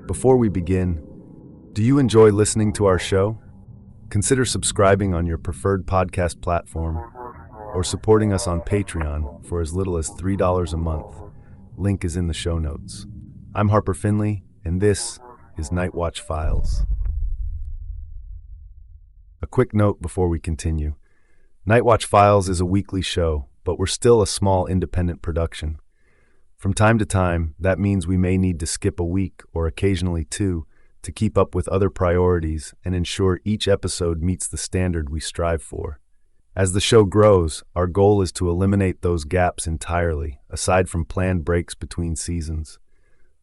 Before we begin, do you enjoy listening to our show? Consider subscribing on your preferred podcast platform or supporting us on Patreon for as little as $3 a month. Link is in the show notes. I'm Harper Finley, and this is Night Watch Files. A quick note before we continue. Night Watch Files is a weekly show, but we're still a small independent production. From time to time, that means we may need to skip a week or occasionally two to keep up with other priorities and ensure each episode meets the standard we strive for. As the show grows, our goal is to eliminate those gaps entirely, aside from planned breaks between seasons.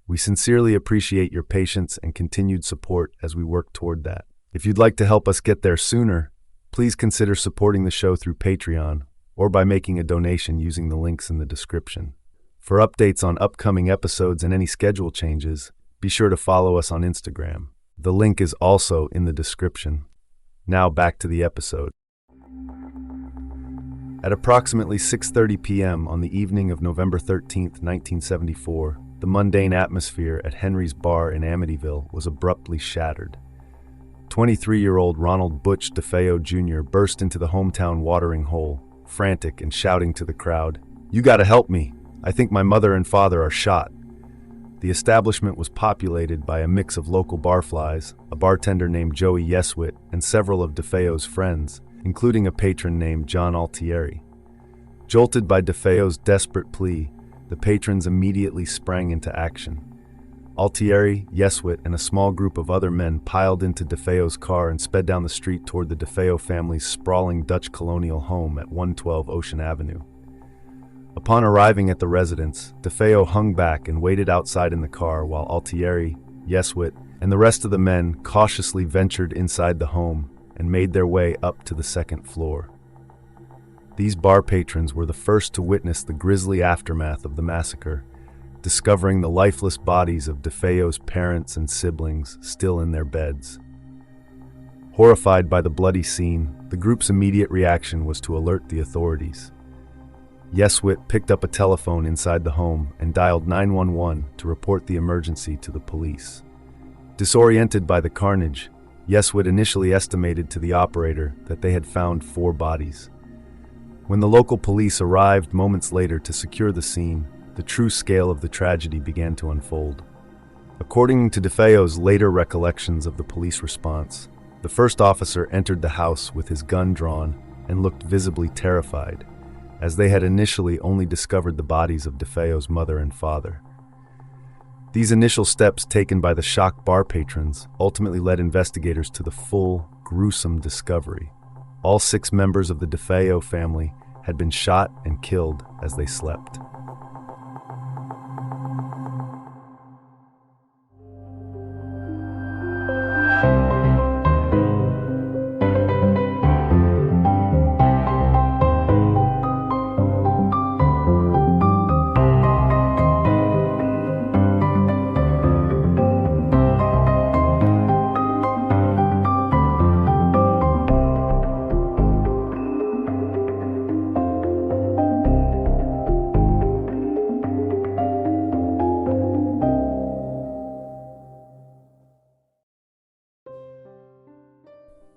We sincerely appreciate your patience and continued support as we work toward that. If you'd like to help us get there sooner, please consider supporting the show through Patreon or by making a donation using the links in the description. For updates on upcoming episodes and any schedule changes, be sure to follow us on Instagram. The link is also in the description. Now back to the episode. At approximately 6:30 p.m. on the evening of November 13th, 1974, the mundane atmosphere at Henry's Bar in Amityville was abruptly shattered. 23-year-old Ronald Butch DeFeo Jr. burst into the hometown watering hole, frantic and shouting to the crowd, "You gotta help me! I think my mother and father are shot." The establishment was populated by a mix of local barflies, a bartender named Joey Yeswit, and several of DeFeo's friends, including a patron named John Altieri. Jolted by DeFeo's desperate plea, the patrons immediately sprang into action. Altieri, Yeswit, and a small group of other men piled into DeFeo's car and sped down the street toward the DeFeo family's sprawling Dutch colonial home at 112 Ocean Avenue. Upon arriving at the residence, DeFeo hung back and waited outside in the car while Altieri, Yeswit, and the rest of the men cautiously ventured inside the home and made their way up to the second floor. These bar patrons were the first to witness the grisly aftermath of the massacre, discovering the lifeless bodies of DeFeo's parents and siblings still in their beds. Horrified by the bloody scene, the group's immediate reaction was to alert the authorities. Yeswit picked up a telephone inside the home and dialed 911 to report the emergency to the police. Disoriented by the carnage, Yeswit initially estimated to the operator that they had found 4 bodies. When the local police arrived moments later to secure the scene, the true scale of the tragedy began to unfold. According to DeFeo's later recollections of the police response, the first officer entered the house with his gun drawn and looked visibly terrified, as they had initially only discovered the bodies of DeFeo's mother and father. These initial steps taken by the shocked bar patrons ultimately led investigators to the full, gruesome discovery. All 6 members of the DeFeo family had been shot and killed as they slept.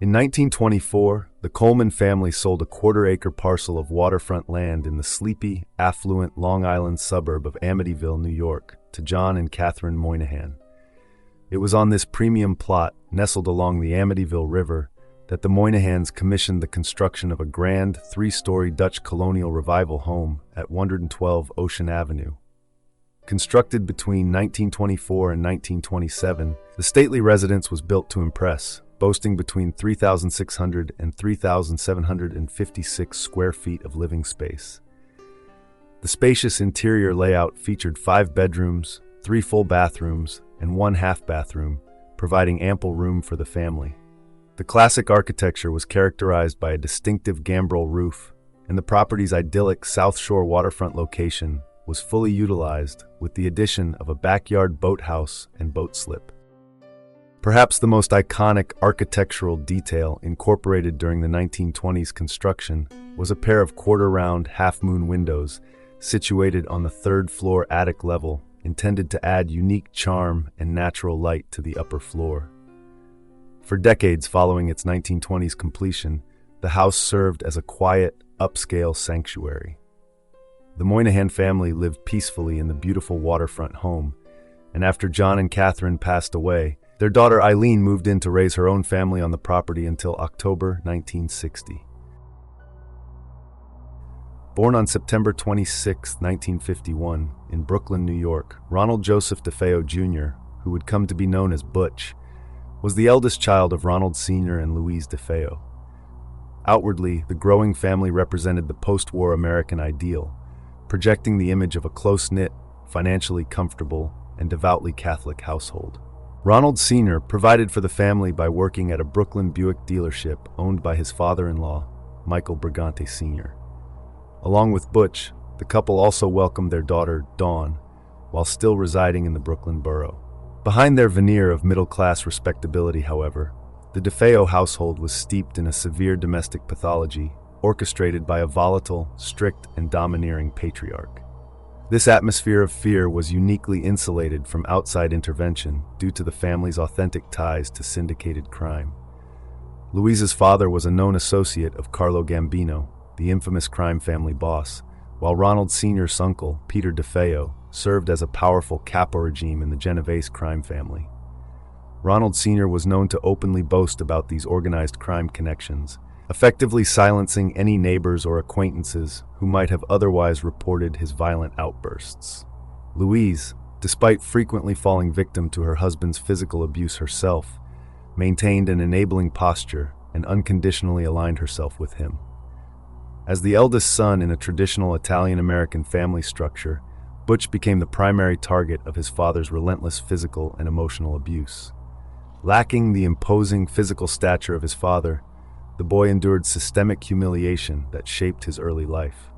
In 1924, the Coleman family sold a quarter-acre parcel of waterfront land in the sleepy, affluent Long Island suburb of Amityville, New York, to John and Catherine Moynihan. It was on this premium plot, nestled along the Amityville River, that the Moynihans commissioned the construction of a grand 3-story Dutch colonial revival home at 112 Ocean Avenue. Constructed between 1924 and 1927, the stately residence was built to impress, boasting between 3,600 and 3,756 square feet of living space. The spacious interior layout featured 5 bedrooms, 3 full bathrooms, and 1 half bathroom, providing ample room for the family. The classic architecture was characterized by a distinctive gambrel roof, and the property's idyllic South Shore waterfront location was fully utilized with the addition of a backyard boathouse and boat slip. Perhaps the most iconic architectural detail incorporated during the 1920s construction was a pair of quarter-round half-moon windows situated on the 3rd-floor attic level intended to add unique charm and natural light to the upper floor. For decades following its 1920s completion, the house served as a quiet, upscale sanctuary. The Moynihan family lived peacefully in the beautiful waterfront home, and after John and Catherine passed away, their daughter Eileen moved in to raise her own family on the property until October 1960. Born on September 26, 1951, in Brooklyn, New York, Ronald Joseph DeFeo Jr., who would come to be known as Butch, was the eldest child of Ronald Sr. and Louise DeFeo. Outwardly, the growing family represented the post-war American ideal, projecting the image of a close-knit, financially comfortable, and devoutly Catholic household. Ronald Sr. provided for the family by working at a Brooklyn Buick dealership owned by his father-in-law, Michael Brigante Sr. Along with Butch, the couple also welcomed their daughter, Dawn, while still residing in the Brooklyn borough. Behind their veneer of middle-class respectability, however, the DeFeo household was steeped in a severe domestic pathology, orchestrated by a volatile, strict, and domineering patriarch. This atmosphere of fear was uniquely insulated from outside intervention due to the family's authentic ties to syndicated crime. Louise's father was a known associate of Carlo Gambino, the infamous crime family boss, while Ronald Sr.'s uncle, Peter DeFeo, served as a powerful capo regime in the Genovese crime family. Ronald Sr. was known to openly boast about these organized crime connections, effectively silencing any neighbors or acquaintances who might have otherwise reported his violent outbursts. Louise, despite frequently falling victim to her husband's physical abuse herself, maintained an enabling posture and unconditionally aligned herself with him. As the eldest son in a traditional Italian-American family structure, Butch became the primary target of his father's relentless physical and emotional abuse. Lacking the imposing physical stature of his father, the boy endured systemic humiliation that shaped his early life.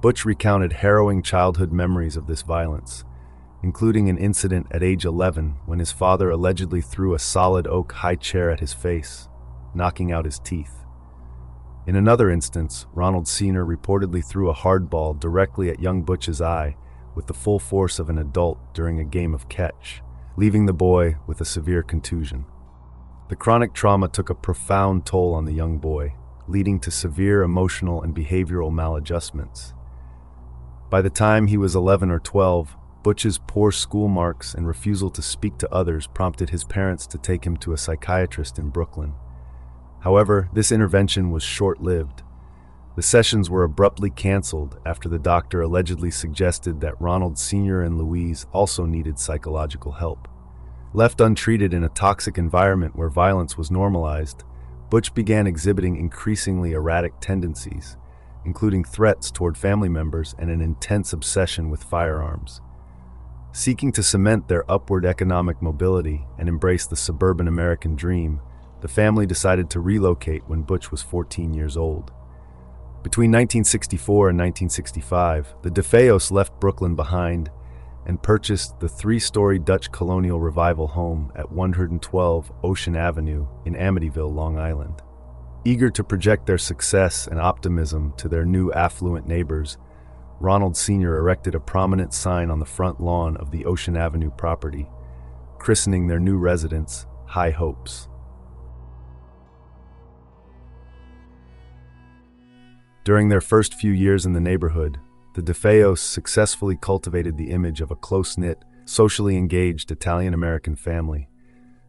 Butch recounted harrowing childhood memories of this violence, including an incident at age 11 when his father allegedly threw a solid oak high chair at his face, knocking out his teeth. In another instance, Ronald Sr. reportedly threw a hardball directly at young Butch's eye with the full force of an adult during a game of catch, leaving the boy with a severe contusion. The chronic trauma took a profound toll on the young boy, leading to severe emotional and behavioral maladjustments. By the time he was 11 or 12, Butch's poor school marks and refusal to speak to others prompted his parents to take him to a psychiatrist in Brooklyn. However, this intervention was short-lived. The sessions were abruptly canceled after the doctor allegedly suggested that Ronald Sr. and Louise also needed psychological help. Left untreated in a toxic environment where violence was normalized, Butch began exhibiting increasingly erratic tendencies, including threats toward family members and an intense obsession with firearms. Seeking to cement their upward economic mobility and embrace the suburban American dream, the family decided to relocate when Butch was 14 years old. Between 1964 and 1965, the DeFeos left Brooklyn behind and purchased the three-story Dutch colonial revival home at 112 Ocean Avenue in Amityville, Long Island. Eager to project their success and optimism to their new affluent neighbors, Ronald Sr. erected a prominent sign on the front lawn of the Ocean Avenue property, christening their new residence High Hopes. During their first few years in the neighborhood, the DeFeos successfully cultivated the image of a close-knit, socially engaged Italian-American family.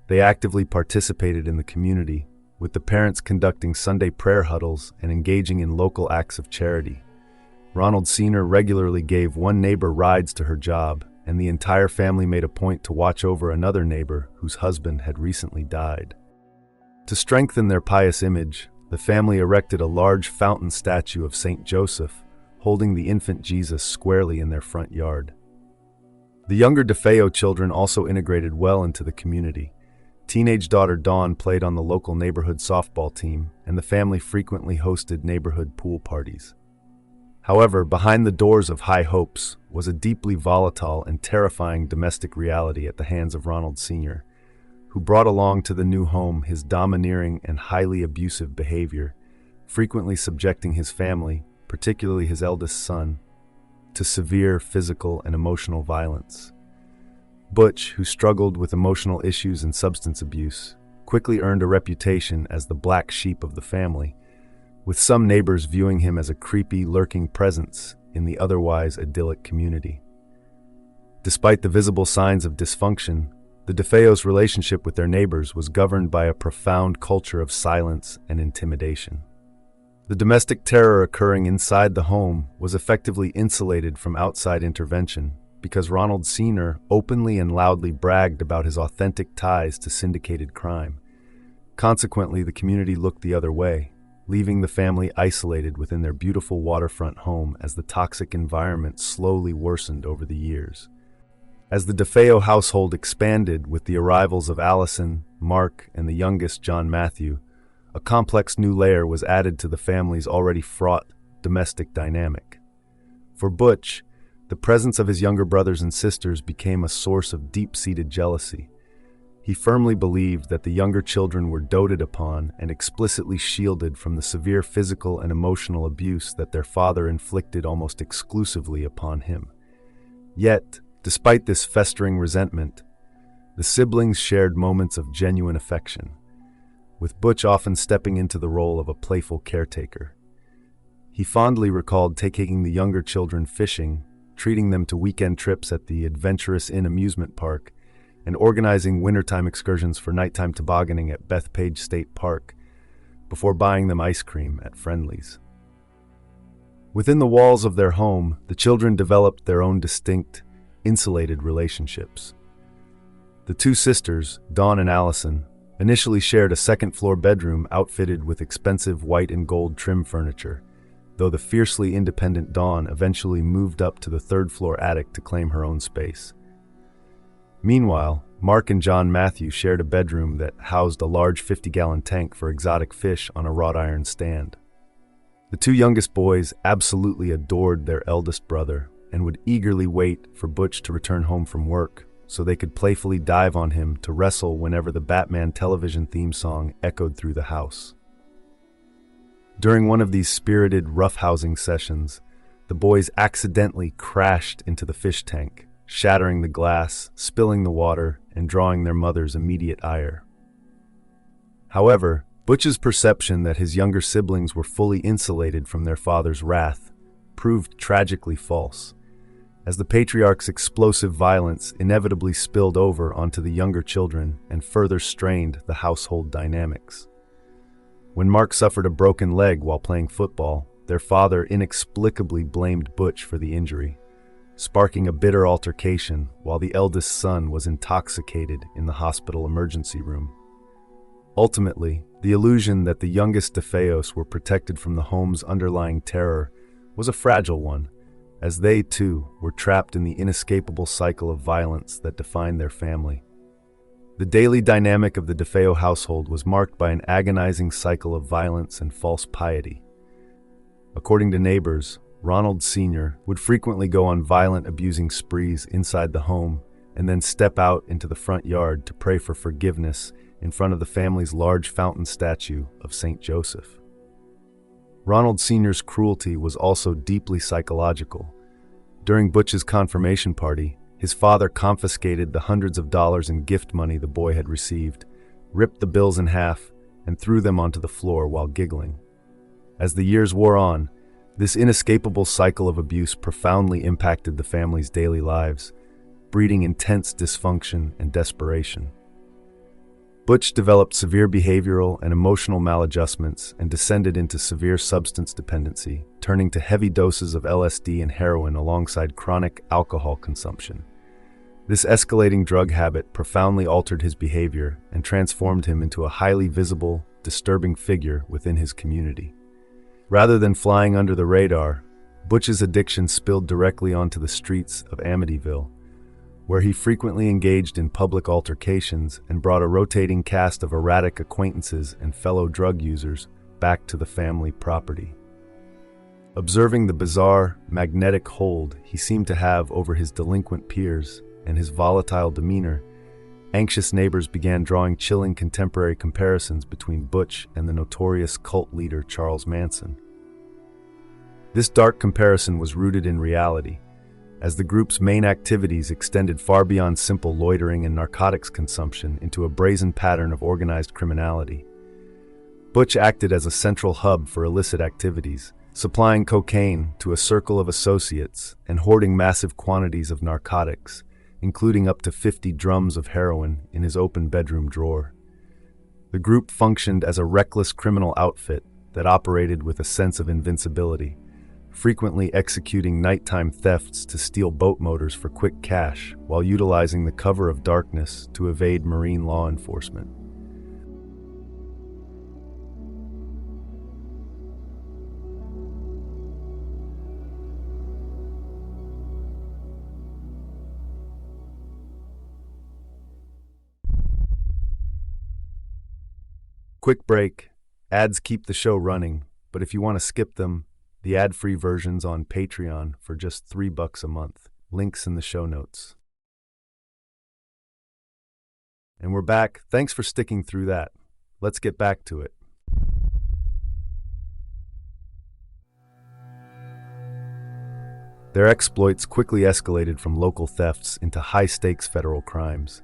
They actively participated in the community, with the parents conducting Sunday prayer huddles and engaging in local acts of charity. Ronald Sr. regularly gave one neighbor rides to her job, and the entire family made a point to watch over another neighbor whose husband had recently died. To strengthen their pious image, the family erected a large fountain statue of Saint Joseph, holding the infant Jesus squarely in their front yard. The younger DeFeo children also integrated well into the community. Teenage daughter Dawn played on the local neighborhood softball team, and the family frequently hosted neighborhood pool parties. However, behind the doors of High Hopes was a deeply volatile and terrifying domestic reality at the hands of Ronald Sr., who brought along to the new home his domineering and highly abusive behavior, frequently subjecting his family, particularly his eldest son, to severe physical and emotional violence. Butch, who struggled with emotional issues and substance abuse, quickly earned a reputation as the black sheep of the family, with some neighbors viewing him as a creepy, lurking presence in the otherwise idyllic community. Despite the visible signs of dysfunction, the DeFeo's relationship with their neighbors was governed by a profound culture of silence and intimidation. The domestic terror occurring inside the home was effectively insulated from outside intervention because Ronald Sr. openly and loudly bragged about his authentic ties to syndicated crime. Consequently, the community looked the other way, leaving the family isolated within their beautiful waterfront home as the toxic environment slowly worsened over the years. As the DeFeo household expanded with the arrivals of Allison, Mark, and the youngest, John Matthew, a complex new layer was added to the family's already fraught domestic dynamic. For Butch, the presence of his younger brothers and sisters became a source of deep-seated jealousy. He firmly believed that the younger children were doted upon and explicitly shielded from the severe physical and emotional abuse that their father inflicted almost exclusively upon him. Yet, despite this festering resentment, the siblings shared moments of genuine affection, with Butch often stepping into the role of a playful caretaker. He fondly recalled taking the younger children fishing, treating them to weekend trips at the Adventurous Inn amusement park, and organizing wintertime excursions for nighttime tobogganing at Bethpage State Park, before buying them ice cream at Friendly's. Within the walls of their home, the children developed their own distinct, insulated relationships. The two sisters, Dawn and Allison, initially shared a second-floor bedroom outfitted with expensive white and gold trim furniture, though the fiercely independent Dawn eventually moved up to the third-floor attic to claim her own space. Meanwhile, Mark and John Matthew shared a bedroom that housed a large 50-gallon tank for exotic fish on a wrought iron stand. The two youngest boys absolutely adored their eldest brother and would eagerly wait for Butch to return home from work so they could playfully dive on him to wrestle whenever the Batman television theme song echoed through the house. During one of these spirited roughhousing sessions, the boys accidentally crashed into the fish tank, shattering the glass, spilling the water, and drawing their mother's immediate ire. However, Butch's perception that his younger siblings were fully insulated from their father's wrath proved tragically false, as the patriarch's explosive violence inevitably spilled over onto the younger children and further strained the household dynamics. When Mark suffered a broken leg while playing football, their father inexplicably blamed Butch for the injury, sparking a bitter altercation while the eldest son was intoxicated in the hospital emergency room. Ultimately, the illusion that the youngest DeFeos were protected from the home's underlying terror was a fragile one, as they, too, were trapped in the inescapable cycle of violence that defined their family. The daily dynamic of the DeFeo household was marked by an agonizing cycle of violence and false piety. According to neighbors, Ronald Sr. would frequently go on violent abusing sprees inside the home and then step out into the front yard to pray for forgiveness in front of the family's large fountain statue of St. Joseph. Ronald Sr.'s cruelty was also deeply psychological. During Butch's confirmation party, his father confiscated the hundreds of dollars in gift money the boy had received, ripped the bills in half, and threw them onto the floor while giggling. As the years wore on, this inescapable cycle of abuse profoundly impacted the family's daily lives, breeding intense dysfunction and desperation. Butch developed severe behavioral and emotional maladjustments and descended into severe substance dependency, turning to heavy doses of LSD and heroin alongside chronic alcohol consumption. This escalating drug habit profoundly altered his behavior and transformed him into a highly visible, disturbing figure within his community. Rather than flying under the radar, Butch's addiction spilled directly onto the streets of Amityville, where he frequently engaged in public altercations and brought a rotating cast of erratic acquaintances and fellow drug users back to the family property. Observing the bizarre, magnetic hold he seemed to have over his delinquent peers and his volatile demeanor, anxious neighbors began drawing chilling contemporary comparisons between Butch and the notorious cult leader Charles Manson. This dark comparison was rooted in reality, as the group's main activities extended far beyond simple loitering and narcotics consumption into a brazen pattern of organized criminality. Butch acted as a central hub for illicit activities, supplying cocaine to a circle of associates and hoarding massive quantities of narcotics, including up to 50 drums of heroin in his open bedroom drawer. The group functioned as a reckless criminal outfit that operated with a sense of invincibility, frequently executing nighttime thefts to steal boat motors for quick cash while utilizing the cover of darkness to evade marine law enforcement. Quick break. Ads keep the show running, but if you want to skip them, the ad-free version's on Patreon for just $3 a month. Links in the show notes. And we're back. Thanks for sticking through that. Let's get back to it. Their exploits quickly escalated from local thefts into high-stakes federal crimes.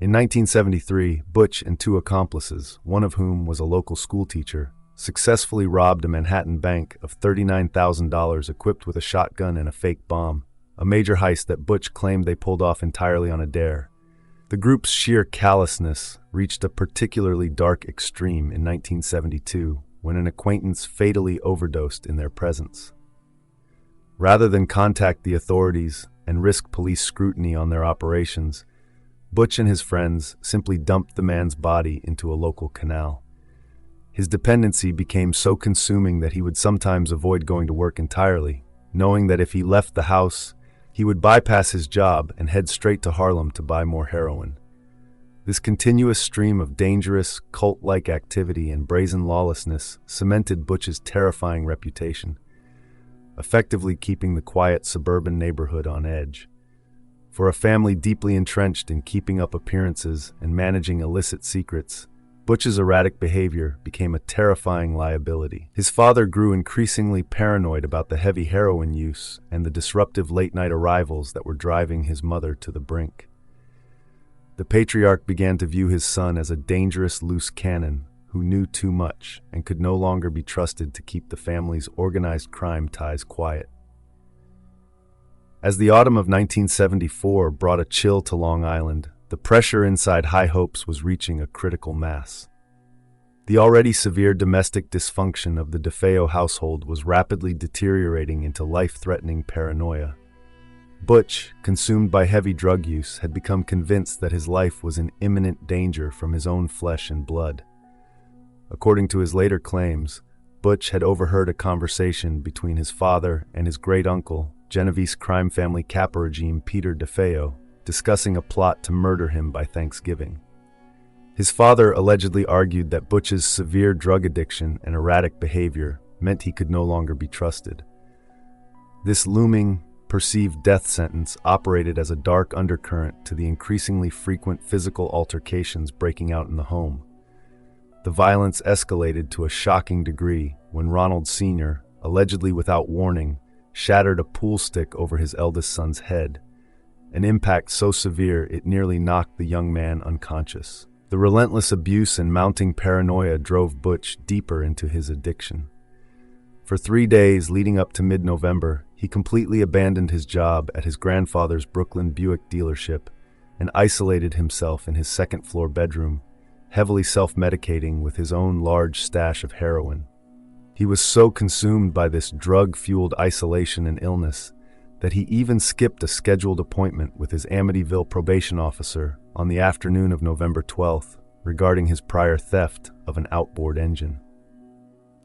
In 1973, Butch and two accomplices, one of whom was a local schoolteacher, successfully robbed a Manhattan bank of $39,000 equipped with a shotgun and a fake bomb, a major heist that Butch claimed they pulled off entirely on a dare. The group's sheer callousness reached a particularly dark extreme in 1972 when an acquaintance fatally overdosed in their presence. Rather than contact the authorities and risk police scrutiny on their operations, Butch and his friends simply dumped the man's body into a local canal. His dependency became so consuming that he would sometimes avoid going to work entirely, knowing that if he left the house, he would bypass his job and head straight to Harlem to buy more heroin. This continuous stream of dangerous, cult-like activity and brazen lawlessness cemented Butch's terrifying reputation, effectively keeping the quiet suburban neighborhood on edge. For a family deeply entrenched in keeping up appearances and managing illicit secrets, Butch's erratic behavior became a terrifying liability. His father grew increasingly paranoid about the heavy heroin use and the disruptive late-night arrivals that were driving his mother to the brink. The patriarch began to view his son as a dangerous loose cannon who knew too much and could no longer be trusted to keep the family's organized crime ties quiet. As the autumn of 1974 brought a chill to Long Island, the pressure inside High Hopes was reaching a critical mass. The already severe domestic dysfunction of the DeFeo household was rapidly deteriorating into life-threatening paranoia. Butch, consumed by heavy drug use, had become convinced that his life was in imminent danger from his own flesh and blood. According to his later claims, Butch had overheard a conversation between his father and his great-uncle, Genovese crime family Kappa regime Peter DeFeo, discussing a plot to murder him by Thanksgiving. His father allegedly argued that Butch's severe drug addiction and erratic behavior meant he could no longer be trusted. This looming, perceived death sentence operated as a dark undercurrent to the increasingly frequent physical altercations breaking out in the home. The violence escalated to a shocking degree when Ronald Sr., allegedly without warning, shattered a pool stick over his eldest son's head, an impact so severe it nearly knocked the young man unconscious. The relentless abuse and mounting paranoia drove Butch deeper into his addiction. For 3 days leading up to mid-November, he completely abandoned his job at his grandfather's Brooklyn Buick dealership and isolated himself in his second-floor bedroom, heavily self-medicating with his own large stash of heroin. He was so consumed by this drug-fueled isolation and illness that he even skipped a scheduled appointment with his Amityville probation officer on the afternoon of November 12th regarding his prior theft of an outboard engine.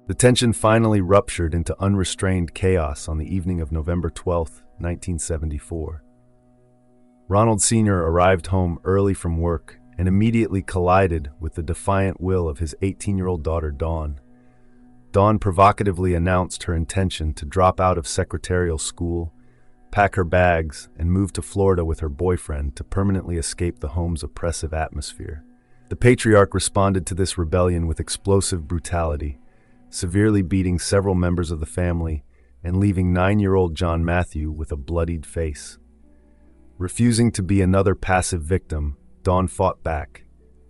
The tension finally ruptured into unrestrained chaos on the evening of November 12th, 1974. Ronald Sr. arrived home early from work and immediately collided with the defiant will of his 18-year-old daughter, Dawn. Dawn provocatively announced her intention to drop out of secretarial school, pack her bags, and move to Florida with her boyfriend to permanently escape the home's oppressive atmosphere. The patriarch responded to this rebellion with explosive brutality, severely beating several members of the family and leaving 9-year-old John Matthew with a bloodied face. Refusing to be another passive victim, Dawn fought back.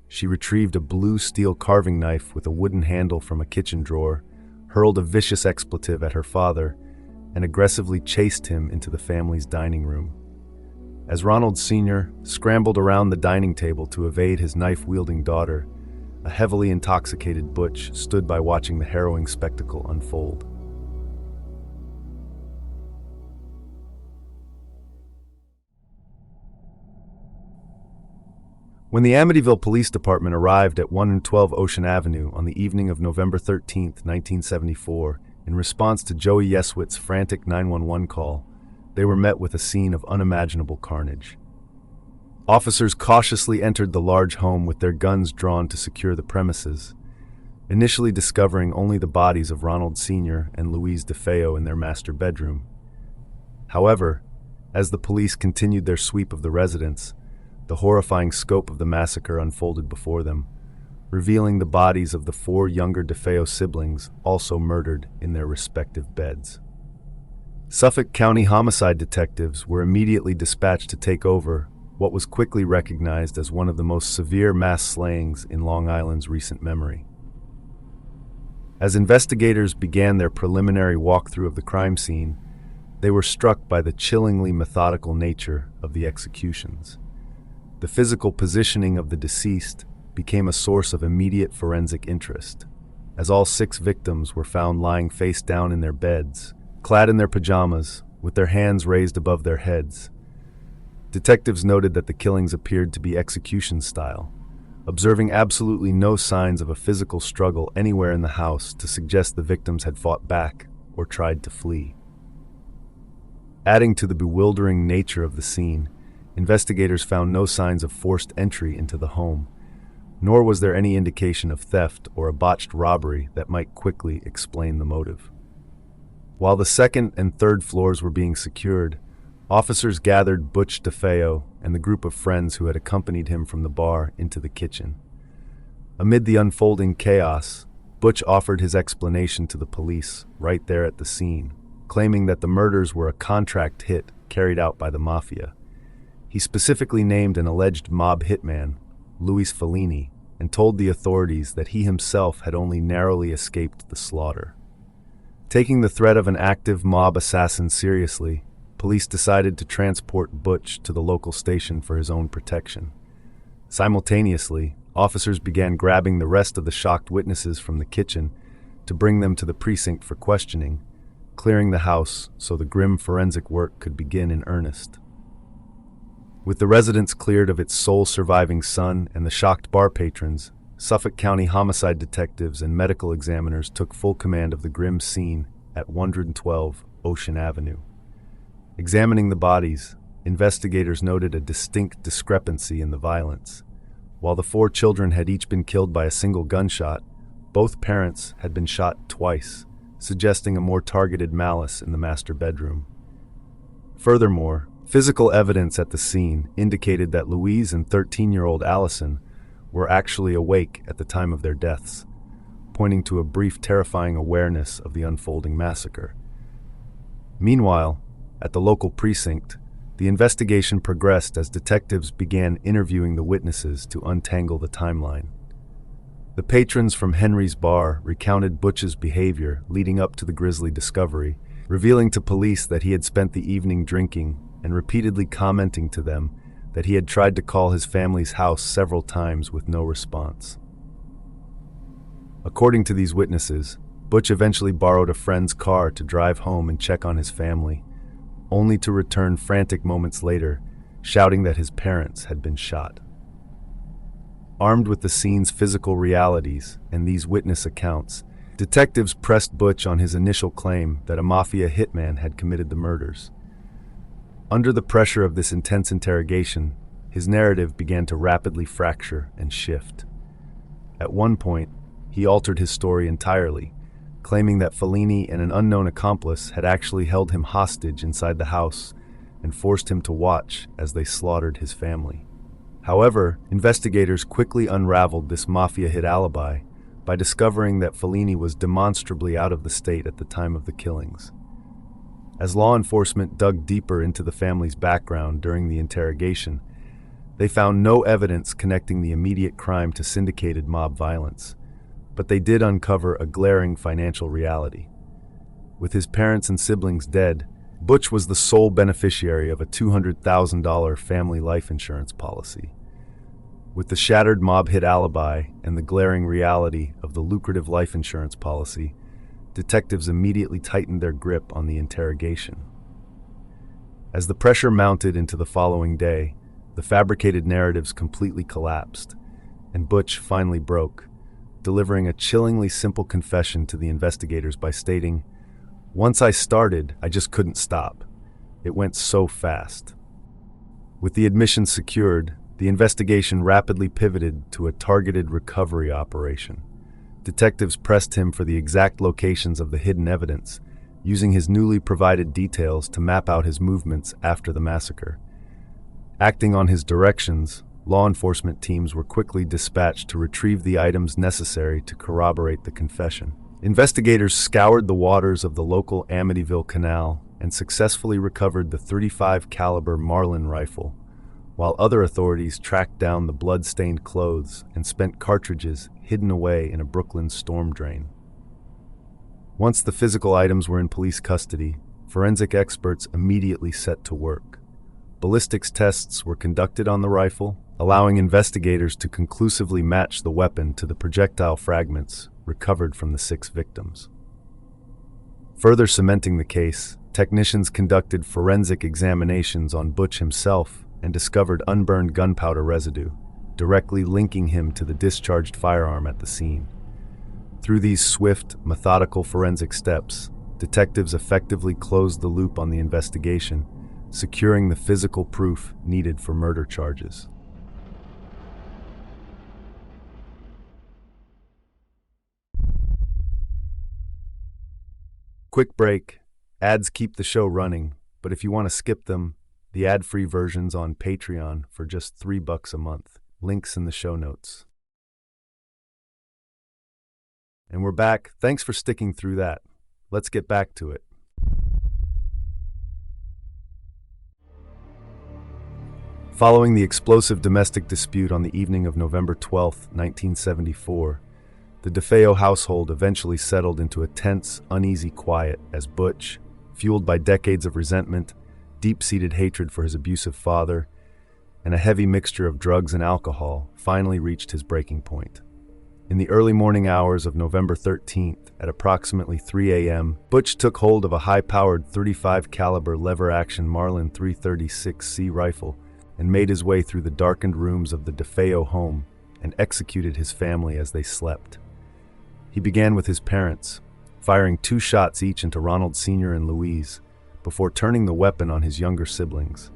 She retrieved a blue steel carving knife with a wooden handle from a kitchen drawer, hurled a vicious expletive at her father, and aggressively chased him into the family's dining room. As Ronald Sr. scrambled around the dining table to evade his knife-wielding daughter, a heavily intoxicated Butch stood by watching the harrowing spectacle unfold. When the Amityville Police Department arrived at 112 Ocean Avenue on the evening of November 13, 1974, in response to Joey Yeswitt's frantic 911 call, they were met with a scene of unimaginable carnage. Officers cautiously entered the large home with their guns drawn to secure the premises, initially discovering only the bodies of Ronald Sr. and Louise DeFeo in their master bedroom. However, as the police continued their sweep of the residence, the horrifying scope of the massacre unfolded before them, revealing the bodies of the 4 younger DeFeo siblings also murdered in their respective beds. Suffolk County homicide detectives were immediately dispatched to take over what was quickly recognized as one of the most severe mass slayings in Long Island's recent memory. As investigators began their preliminary walkthrough of the crime scene, they were struck by the chillingly methodical nature of the executions. The physical positioning of the deceased became a source of immediate forensic interest, as all 6 victims were found lying face down in their beds, clad in their pajamas, with their hands raised above their heads. Detectives noted that the killings appeared to be execution style, observing absolutely no signs of a physical struggle anywhere in the house to suggest the victims had fought back or tried to flee. Adding to the bewildering nature of the scene, investigators found no signs of forced entry into the home, nor was there any indication of theft or a botched robbery that might quickly explain the motive. While the 2nd and 3rd floors were being secured, officers gathered Butch DeFeo and the group of friends who had accompanied him from the bar into the kitchen. Amid the unfolding chaos, Butch offered his explanation to the police right there at the scene, claiming that the murders were a contract hit carried out by the mafia. He specifically named an alleged mob hitman, Louis Fellini, and told the authorities that he himself had only narrowly escaped the slaughter. Taking the threat of an active mob assassin seriously, police decided to transport Butch to the local station for his own protection. Simultaneously, officers began grabbing the rest of the shocked witnesses from the kitchen to bring them to the precinct for questioning, clearing the house so the grim forensic work could begin in earnest. With the residence cleared of its sole surviving son and the shocked bar patrons, Suffolk County homicide detectives and medical examiners took full command of the grim scene at 112 Ocean Avenue. Examining the bodies, investigators noted a distinct discrepancy in the violence. While the 4 children had each been killed by a single gunshot, both parents had been shot twice, suggesting a more targeted malice in the master bedroom. Furthermore, physical evidence at the scene indicated that Louise and 13-year-old Allison were actually awake at the time of their deaths, pointing to a brief terrifying awareness of the unfolding massacre. Meanwhile, at the local precinct, the investigation progressed as detectives began interviewing the witnesses to untangle the timeline. The patrons from Henry's bar recounted Butch's behavior leading up to the grisly discovery, revealing to police that he had spent the evening drinking and repeatedly commenting to them that he had tried to call his family's house several times with no response. According to these witnesses, Butch eventually borrowed a friend's car to drive home and check on his family, only to return frantic moments later, shouting that his parents had been shot. Armed with the scene's physical realities and these witness accounts, detectives pressed Butch on his initial claim that a mafia hitman had committed the murders. Under the pressure of this intense interrogation, his narrative began to rapidly fracture and shift. At one point, he altered his story entirely, claiming that Fellini and an unknown accomplice had actually held him hostage inside the house and forced him to watch as they slaughtered his family. However, investigators quickly unraveled this mafia-hit alibi by discovering that Fellini was demonstrably out of the state at the time of the killings. As law enforcement dug deeper into the family's background during the interrogation, they found no evidence connecting the immediate crime to syndicated mob violence, but they did uncover a glaring financial reality. With his parents and siblings dead, Butch was the sole beneficiary of a $200,000 family life insurance policy. With the shattered mob hit alibi and the glaring reality of the lucrative life insurance policy, detectives immediately tightened their grip on the interrogation. As the pressure mounted into the following day, the fabricated narratives completely collapsed, and Butch finally broke, delivering a chillingly simple confession to the investigators by stating, "Once I started, I just couldn't stop. It went so fast." With the admission secured, the investigation rapidly pivoted to a targeted recovery operation. Detectives pressed him for the exact locations of the hidden evidence, using his newly provided details to map out his movements after the massacre. Acting on his directions, law enforcement teams were quickly dispatched to retrieve the items necessary to corroborate the confession. Investigators scoured the waters of the local Amityville Canal and successfully recovered the .35 caliber Marlin rifle, while other authorities tracked down the blood-stained clothes and spent cartridges hidden away in a Brooklyn storm drain. Once the physical items were in police custody, forensic experts immediately set to work. Ballistics tests were conducted on the rifle, allowing investigators to conclusively match the weapon to the projectile fragments recovered from the 6 victims. Further cementing the case, technicians conducted forensic examinations on Butch himself and discovered unburned gunpowder residue, directly linking him to the discharged firearm at the scene. Through these swift, methodical forensic steps, detectives effectively closed the loop on the investigation, securing the physical proof needed for murder charges. Quick break. Ads keep the show running, but if you want to skip them, the ad-free version's on Patreon for just $3 a month. Links in the show notes. And we're back. Thanks for sticking through that. Let's get back to it. Following the explosive domestic dispute on the evening of November 12, 1974, the DeFeo household eventually settled into a tense, uneasy quiet as Butch, fueled by decades of resentment, deep-seated hatred for his abusive father, and a heavy mixture of drugs and alcohol, finally reached his breaking point. In the early morning hours of November 13th, at approximately 3 a.m., Butch took hold of a high-powered .35 caliber lever-action Marlin 336C rifle and made his way through the darkened rooms of the DeFeo home and executed his family as they slept. He began with his parents, firing 2 shots each into Ronald Sr. and Louise, before turning the weapon on his younger siblings.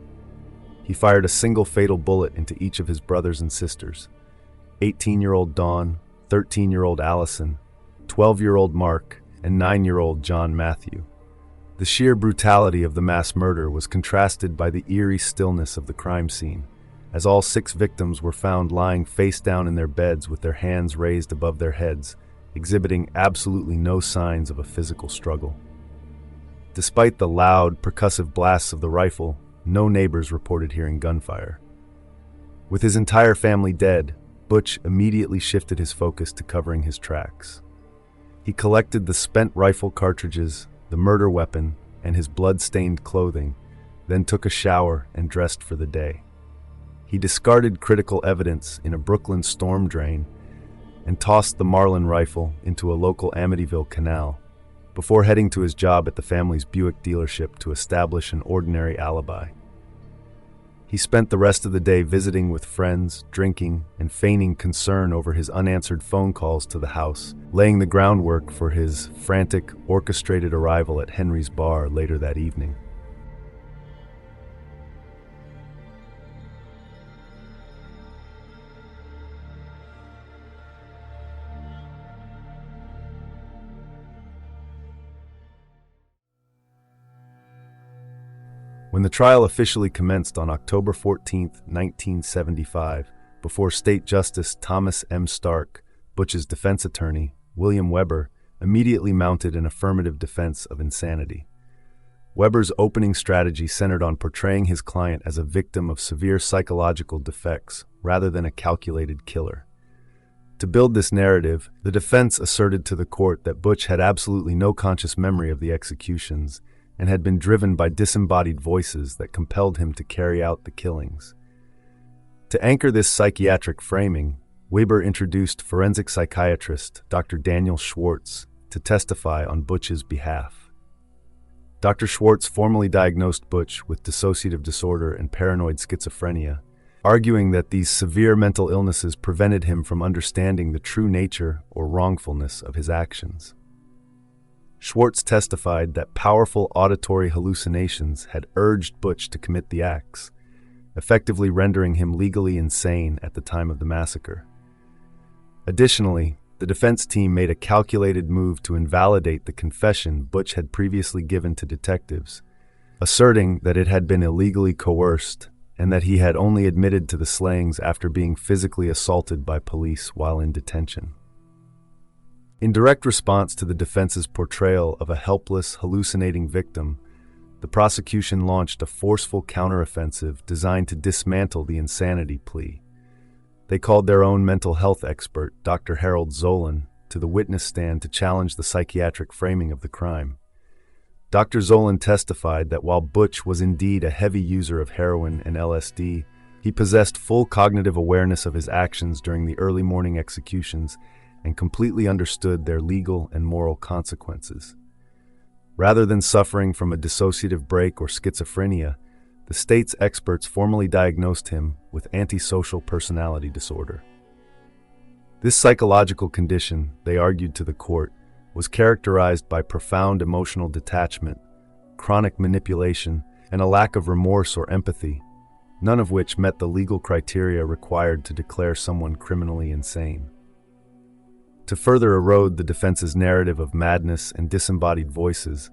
He fired a single fatal bullet into each of his brothers and sisters: 18-year-old Dawn, 13-year-old Allison, 12-year-old Mark, and 9-year-old John Matthew. The sheer brutality of the mass murder was contrasted by the eerie stillness of the crime scene, as all 6 victims were found lying face down in their beds with their hands raised above their heads, exhibiting absolutely no signs of a physical struggle. Despite the loud, percussive blasts of the rifle, no neighbors reported hearing gunfire. With his entire family dead, Butch immediately shifted his focus to covering his tracks. He collected the spent rifle cartridges, the murder weapon, and his blood-stained clothing, then took a shower and dressed for the day. He discarded critical evidence in a Brooklyn storm drain and tossed the Marlin rifle into a local Amityville canal, before heading to his job at the family's Buick dealership to establish an ordinary alibi. He spent the rest of the day visiting with friends, drinking, and feigning concern over his unanswered phone calls to the house, laying the groundwork for his frantic, orchestrated arrival at Henry's bar later that evening. When the trial officially commenced on October 14, 1975, before State Justice Thomas M. Stark, Butch's defense attorney, William Weber, immediately mounted an affirmative defense of insanity. Weber's opening strategy centered on portraying his client as a victim of severe psychological defects rather than a calculated killer. To build this narrative, the defense asserted to the court that Butch had absolutely no conscious memory of the executions and had been driven by disembodied voices that compelled him to carry out the killings. To anchor this psychiatric framing, Weber introduced forensic psychiatrist Dr. Daniel Schwartz to testify on Butch's behalf. Dr. Schwartz formally diagnosed Butch with dissociative disorder and paranoid schizophrenia, arguing that these severe mental illnesses prevented him from understanding the true nature or wrongfulness of his actions. Schwartz testified that powerful auditory hallucinations had urged Butch to commit the acts, effectively rendering him legally insane at the time of the massacre. Additionally, the defense team made a calculated move to invalidate the confession Butch had previously given to detectives, asserting that it had been illegally coerced and that he had only admitted to the slayings after being physically assaulted by police while in detention. In direct response to the defense's portrayal of a helpless, hallucinating victim, the prosecution launched a forceful counteroffensive designed to dismantle the insanity plea. They called their own mental health expert, Dr. Harold Zolan, to the witness stand to challenge the psychiatric framing of the crime. Dr. Zolan testified that while Butch was indeed a heavy user of heroin and LSD, he possessed full cognitive awareness of his actions during the early morning executions and completely understood their legal and moral consequences. Rather than suffering from a dissociative break or schizophrenia, the state's experts formally diagnosed him with antisocial personality disorder. This psychological condition, they argued to the court, was characterized by profound emotional detachment, chronic manipulation, and a lack of remorse or empathy, none of which met the legal criteria required to declare someone criminally insane. To further erode the defense's narrative of madness and disembodied voices,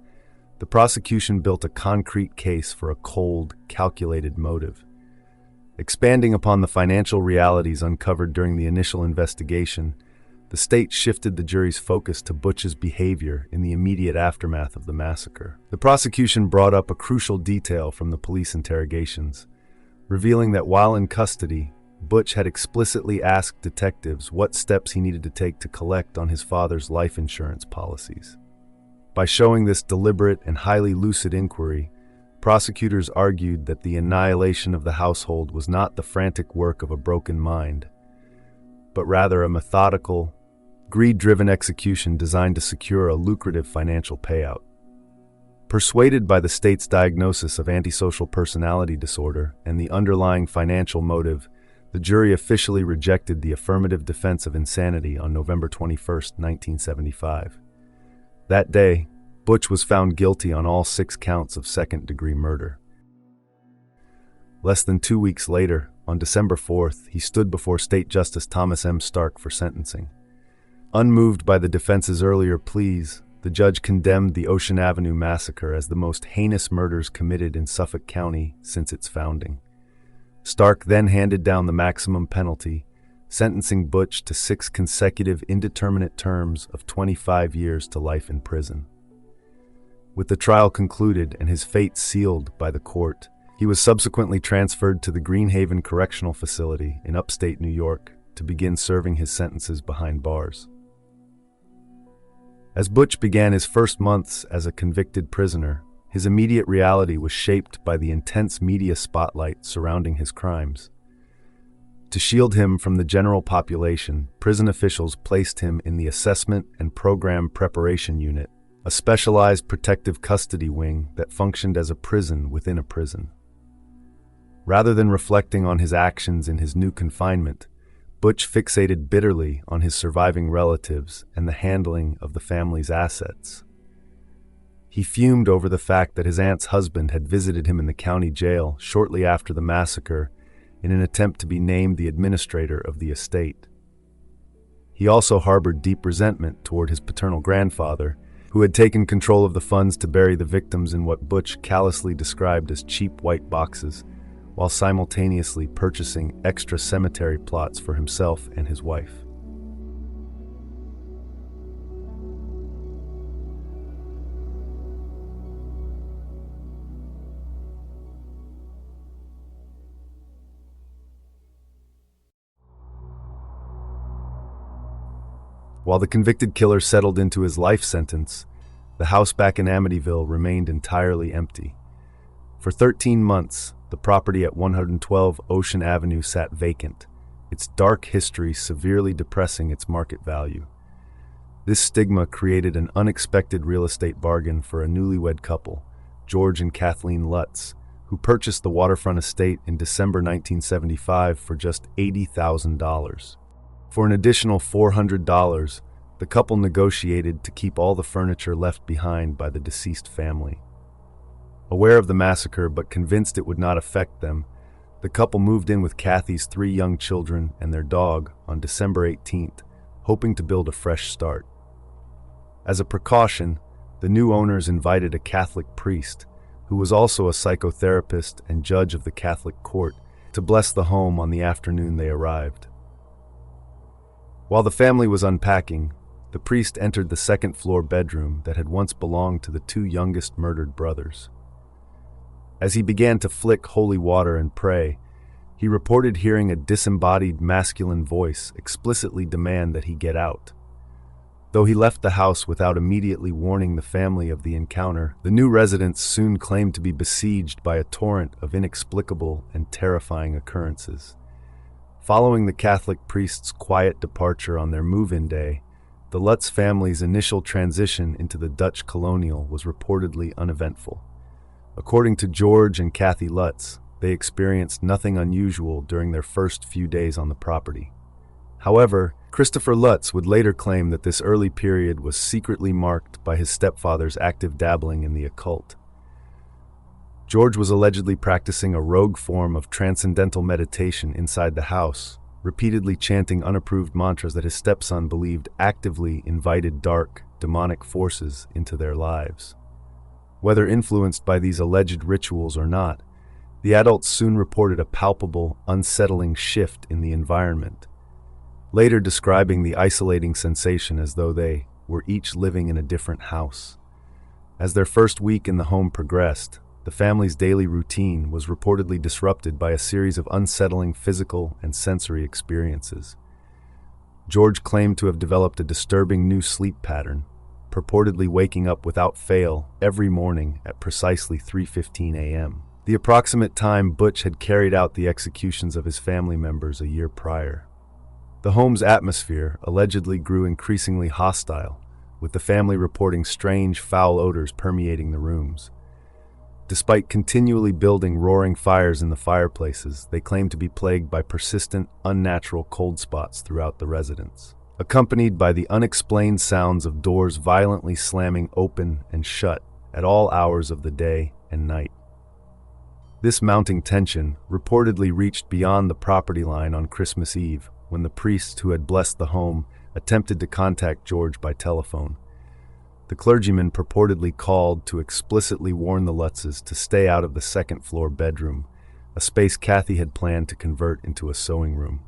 the prosecution built a concrete case for a cold, calculated motive. Expanding upon the financial realities uncovered during the initial investigation, the state shifted the jury's focus to Butch's behavior in the immediate aftermath of the massacre. The prosecution brought up a crucial detail from the police interrogations, revealing that while in custody, Butch had explicitly asked detectives what steps he needed to take to collect on his father's life insurance policies. By showing this deliberate and highly lucid inquiry, prosecutors argued that the annihilation of the household was not the frantic work of a broken mind, but rather a methodical, greed-driven execution designed to secure a lucrative financial payout. Persuaded by the state's diagnosis of antisocial personality disorder and the underlying financial motive, the jury officially rejected the affirmative defense of insanity on November 21, 1975. That day, Butch was found guilty on all 6 counts of second-degree murder. Less than 2 weeks later, on December 4th, he stood before State Justice Thomas M. Stark for sentencing. Unmoved by the defense's earlier pleas, the judge condemned the Ocean Avenue massacre as the most heinous murders committed in Suffolk County since its founding. Stark then handed down the maximum penalty, sentencing Butch to 6 consecutive indeterminate terms of 25 years to life in prison. With the trial concluded and his fate sealed by the court, he was subsequently transferred to the Greenhaven Correctional Facility in upstate New York to begin serving his sentences behind bars. As Butch began his first months as a convicted prisoner, his immediate reality was shaped by the intense media spotlight surrounding his crimes. To shield him from the general population, prison officials placed him in the Assessment and Program Preparation Unit, a specialized protective custody wing that functioned as a prison within a prison. Rather than reflecting on his actions in his new confinement, Butch fixated bitterly on his surviving relatives and the handling of the family's assets. He fumed over the fact that his aunt's husband had visited him in the county jail shortly after the massacre in an attempt to be named the administrator of the estate. He also harbored deep resentment toward his paternal grandfather, who had taken control of the funds to bury the victims in what Butch callously described as cheap white boxes, while simultaneously purchasing extra cemetery plots for himself and his wife. While the convicted killer settled into his life sentence, the house back in Amityville remained entirely empty. For 13 months, the property at 112 Ocean Avenue sat vacant, its dark history severely depressing its market value. This stigma created an unexpected real estate bargain for a newlywed couple, George and Kathy Lutz, who purchased the waterfront estate in December 1975 for just $80,000. For an additional $400, the couple negotiated to keep all the furniture left behind by the deceased family. Aware of the massacre but convinced it would not affect them, the couple moved in with Kathy's 3 young children and their dog on December 18th, hoping to build a fresh start. As a precaution, the new owners invited a Catholic priest, who was also a psychotherapist and judge of the Catholic court, to bless the home on the afternoon they arrived. While the family was unpacking, the priest entered the second-floor bedroom that had once belonged to the 2 youngest murdered brothers. As he began to flick holy water and pray, he reported hearing a disembodied masculine voice explicitly demand that he get out. Though he left the house without immediately warning the family of the encounter, the new residents soon claimed to be besieged by a torrent of inexplicable and terrifying occurrences. Following the Catholic priest's quiet departure on their move-in day, the Lutz family's initial transition into the Dutch colonial was reportedly uneventful. According to George and Kathy Lutz, they experienced nothing unusual during their first few days on the property. However, Christopher Lutz would later claim that this early period was secretly marked by his stepfather's active dabbling in the occult. George was allegedly practicing a rogue form of transcendental meditation inside the house, repeatedly chanting unapproved mantras that his stepson believed actively invited dark, demonic forces into their lives. Whether influenced by these alleged rituals or not, the adults soon reported a palpable, unsettling shift in the environment, later describing the isolating sensation as though they were each living in a different house. As their first week in the home progressed, the family's daily routine was reportedly disrupted by a series of unsettling physical and sensory experiences. George claimed to have developed a disturbing new sleep pattern, purportedly waking up without fail every morning at precisely 3:15 a.m., the approximate time Butch had carried out the executions of his family members a year prior. The home's atmosphere allegedly grew increasingly hostile, with the family reporting strange, foul odors permeating the rooms. Despite continually building roaring fires in the fireplaces, they claimed to be plagued by persistent, unnatural cold spots throughout the residence, accompanied by the unexplained sounds of doors violently slamming open and shut at all hours of the day and night. This mounting tension reportedly reached beyond the property line on Christmas Eve, when the priest who had blessed the home attempted to contact George by telephone. The clergyman purportedly called to explicitly warn the Lutzes to stay out of the second-floor bedroom, a space Kathy had planned to convert into a sewing room.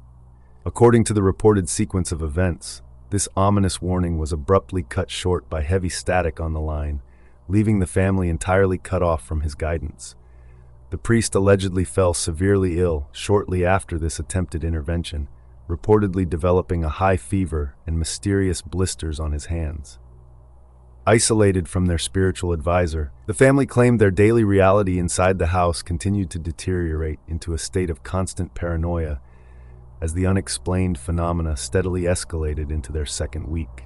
According to the reported sequence of events, this ominous warning was abruptly cut short by heavy static on the line, leaving the family entirely cut off from his guidance. The priest allegedly fell severely ill shortly after this attempted intervention, reportedly developing a high fever and mysterious blisters on his hands. Isolated from their spiritual advisor, the family claimed their daily reality inside the house continued to deteriorate into a state of constant paranoia as the unexplained phenomena steadily escalated into their second week.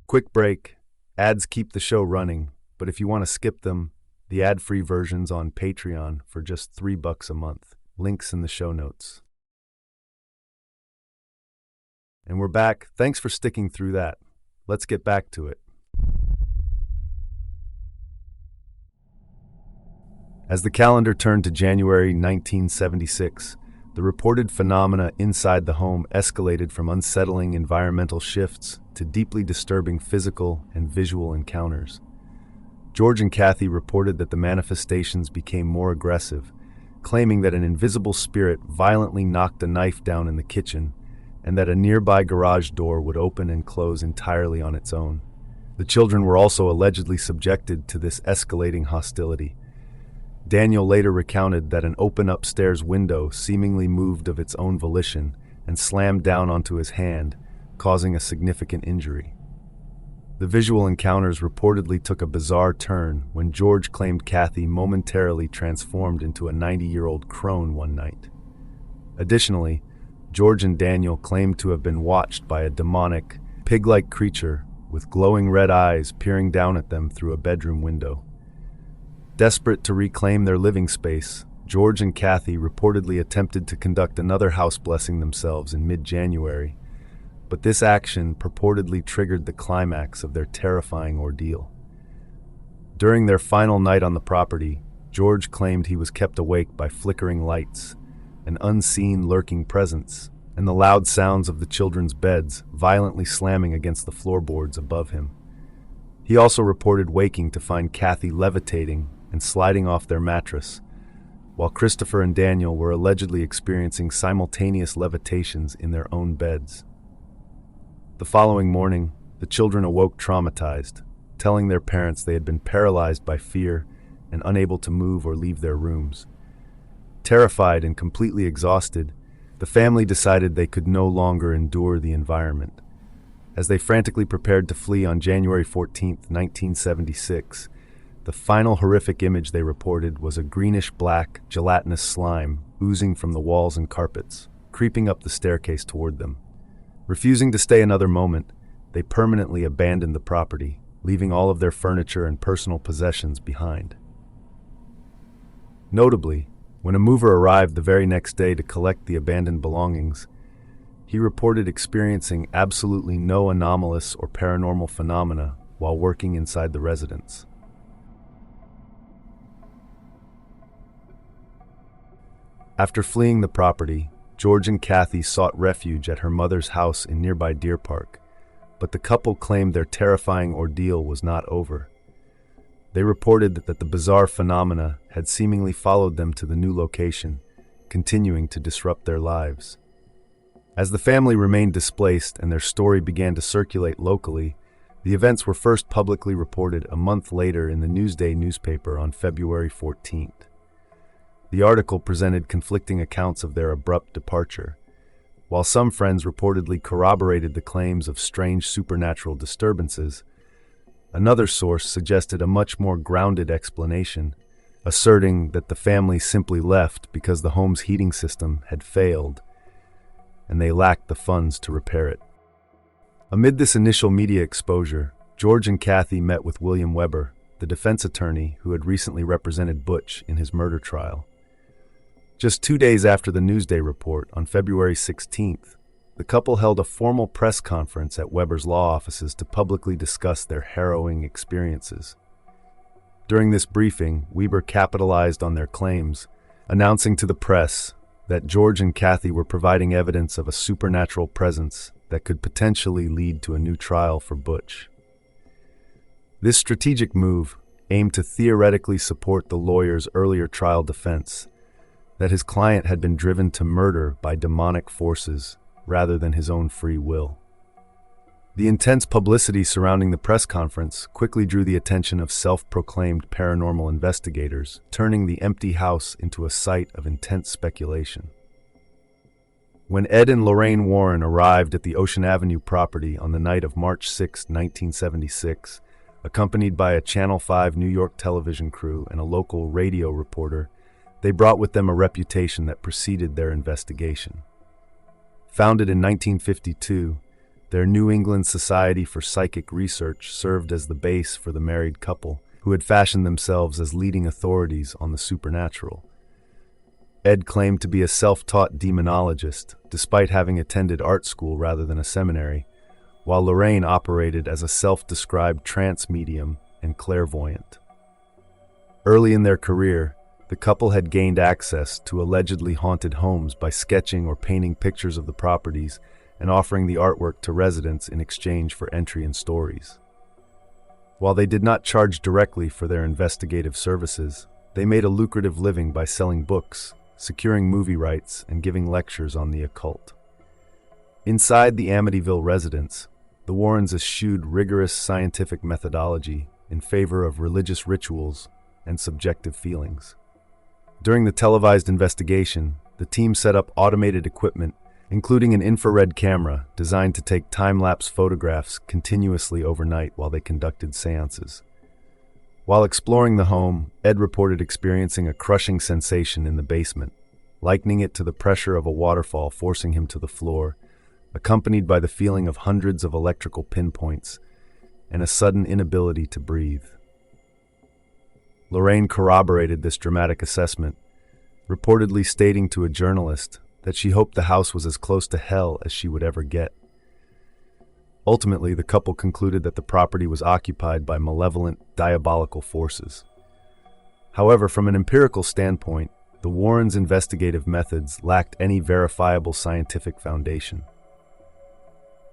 Quick break. Ads keep the show running, but if you want to skip them, the ad-free version's on Patreon for just $3 a month. Links in the show notes. And we're back. Thanks for sticking through that. Let's get back to it. As the calendar turned to January 1976, the reported phenomena inside the home escalated from unsettling environmental shifts to deeply disturbing physical and visual encounters. George and Kathy reported that the manifestations became more aggressive, claiming that an invisible spirit violently knocked a knife down in the kitchen and that a nearby garage door would open and close entirely on its own. The children were also allegedly subjected to this escalating hostility. Daniel later recounted that an open upstairs window seemingly moved of its own volition and slammed down onto his hand, causing a significant injury. The visual encounters reportedly took a bizarre turn when George claimed Kathy momentarily transformed into a 90-year-old crone one night. Additionally, George and Daniel claimed to have been watched by a demonic, pig-like creature with glowing red eyes peering down at them through a bedroom window. Desperate to reclaim their living space, George and Kathy reportedly attempted to conduct another house blessing themselves in mid-January, but this action purportedly triggered the climax of their terrifying ordeal. During their final night on the property, George claimed he was kept awake by flickering lights, an unseen lurking presence, and the loud sounds of the children's beds violently slamming against the floorboards above him. He also reported waking to find Kathy levitating and sliding off their mattress, while Christopher and Daniel were allegedly experiencing simultaneous levitations in their own beds. The following morning, the children awoke traumatized, telling their parents they had been paralyzed by fear and unable to move or leave their rooms. Terrified and completely exhausted, the family decided they could no longer endure the environment. As they frantically prepared to flee on January 14, 1976, the final horrific image they reported was a greenish-black, gelatinous slime oozing from the walls and carpets, creeping up the staircase toward them. Refusing to stay another moment, they permanently abandoned the property, leaving all of their furniture and personal possessions behind. Notably, when a mover arrived the very next day to collect the abandoned belongings, he reported experiencing absolutely no anomalous or paranormal phenomena while working inside the residence. After fleeing the property, George and Kathy sought refuge at her mother's house in nearby Deer Park, but the couple claimed their terrifying ordeal was not over. They reported that the bizarre phenomena had seemingly followed them to the new location, continuing to disrupt their lives. As the family remained displaced and their story began to circulate locally, the events were first publicly reported a month later in the Newsday newspaper on February 14th. The article presented conflicting accounts of their abrupt departure. While some friends reportedly corroborated the claims of strange supernatural disturbances, another source suggested a much more grounded explanation, asserting that the family simply left because the home's heating system had failed and they lacked the funds to repair it. Amid this initial media exposure, George and Kathy met with William Weber, the defense attorney who had recently represented Butch in his murder trial. Just 2 days after the Newsday report, on February 16th, the couple held a formal press conference at Weber's law offices to publicly discuss their harrowing experiences. During this briefing, Weber capitalized on their claims, announcing to the press that George and Kathy were providing evidence of a supernatural presence that could potentially lead to a new trial for Butch. This strategic move aimed to theoretically support the lawyer's earlier trial defense, that his client had been driven to murder by demonic forces rather than his own free will. The intense publicity surrounding the press conference quickly drew the attention of self-proclaimed paranormal investigators, turning the empty house into a site of intense speculation. When Ed and Lorraine Warren arrived at the Ocean Avenue property on the night of March 6, 1976, accompanied by a Channel 5 New York television crew and a local radio reporter, they brought with them a reputation that preceded their investigation. Founded in 1952, their New England Society for Psychic Research served as the base for the married couple, who had fashioned themselves as leading authorities on the supernatural. Ed claimed to be a self-taught demonologist, despite having attended art school rather than a seminary, while Lorraine operated as a self-described trance medium and clairvoyant. Early in their career, the couple had gained access to allegedly haunted homes by sketching or painting pictures of the properties and offering the artwork to residents in exchange for entry in stories. While they did not charge directly for their investigative services, they made a lucrative living by selling books, securing movie rights, and giving lectures on the occult. Inside the Amityville residence, the Warrens eschewed rigorous scientific methodology in favor of religious rituals and subjective feelings. During the televised investigation, the team set up automated equipment, including an infrared camera designed to take time-lapse photographs continuously overnight while they conducted seances. While exploring the home, Ed reported experiencing a crushing sensation in the basement, likening it to the pressure of a waterfall forcing him to the floor, accompanied by the feeling of hundreds of electrical pinpoints and a sudden inability to breathe. Lorraine corroborated this dramatic assessment, reportedly stating to a journalist that she hoped the house was as close to hell as she would ever get. Ultimately, the couple concluded that the property was occupied by malevolent, diabolical forces. However, from an empirical standpoint, the Warrens' investigative methods lacked any verifiable scientific foundation.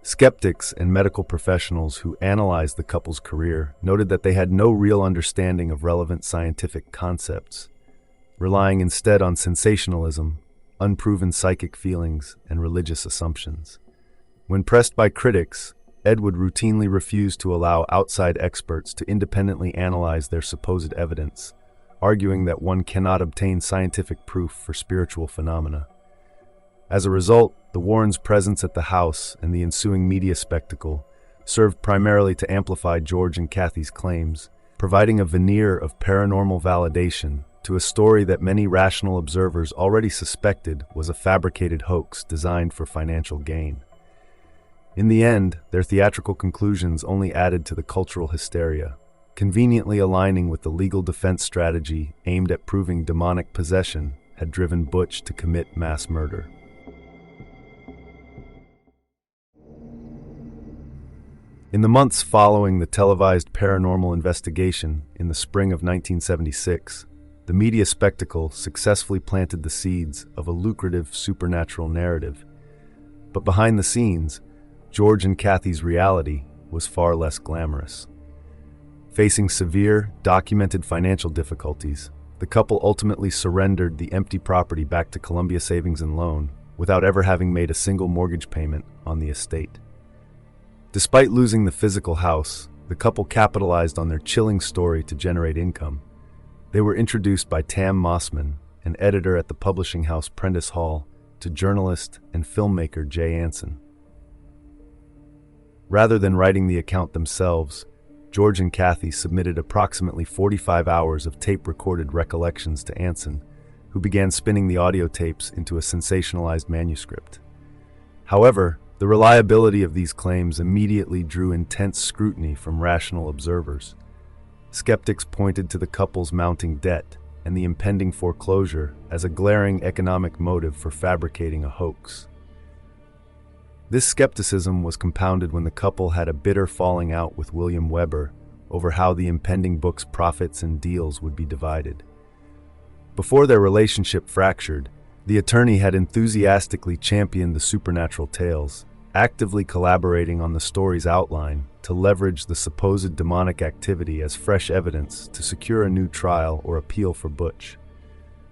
Skeptics and medical professionals who analyzed the couple's career noted that they had no real understanding of relevant scientific concepts, relying instead on sensationalism, unproven psychic feelings, and religious assumptions. When pressed by critics, Ed would routinely refuse to allow outside experts to independently analyze their supposed evidence, arguing that one cannot obtain scientific proof for spiritual phenomena. As a result, the Warrens' presence at the house and the ensuing media spectacle served primarily to amplify George and Kathy's claims, providing a veneer of paranormal validation to a story that many rational observers already suspected was a fabricated hoax designed for financial gain. In the end, their theatrical conclusions only added to the cultural hysteria, conveniently aligning with the legal defense strategy aimed at proving demonic possession had driven Butch to commit mass murder. In the months following the televised paranormal investigation in the spring of 1976, the media spectacle successfully planted the seeds of a lucrative supernatural narrative. But behind the scenes, George and Kathy's reality was far less glamorous. Facing severe, documented financial difficulties, the couple ultimately surrendered the empty property back to Columbia Savings and Loan without ever having made a single mortgage payment on the estate. Despite losing the physical house, the couple capitalized on their chilling story to generate income. They were introduced by Tam Mossman, an editor at the publishing house Prentice Hall, to journalist and filmmaker Jay Anson. Rather than writing the account themselves, George and Kathy submitted approximately 45 hours of tape-recorded recollections to Anson, who began spinning the audio tapes into a sensationalized manuscript. However, the reliability of these claims immediately drew intense scrutiny from rational observers. Skeptics pointed to the couple's mounting debt and the impending foreclosure as a glaring economic motive for fabricating a hoax. This skepticism was compounded when the couple had a bitter falling out with William Weber over how the impending book's profits and deals would be divided. Before their relationship fractured, the attorney had enthusiastically championed the supernatural tales, actively collaborating on the story's outline to leverage the supposed demonic activity as fresh evidence to secure a new trial or appeal for Butch.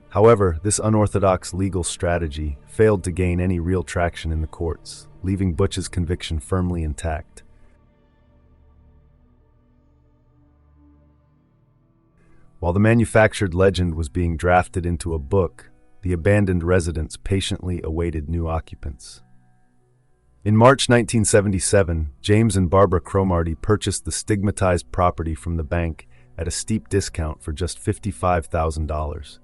However, this unorthodox legal strategy failed to gain any real traction in the courts, leaving Butch's conviction firmly intact. While the manufactured legend was being drafted into a book, the abandoned residence patiently awaited new occupants. In March 1977, James and Barbara Cromartie purchased the stigmatized property from the bank at a steep discount for just $55,000.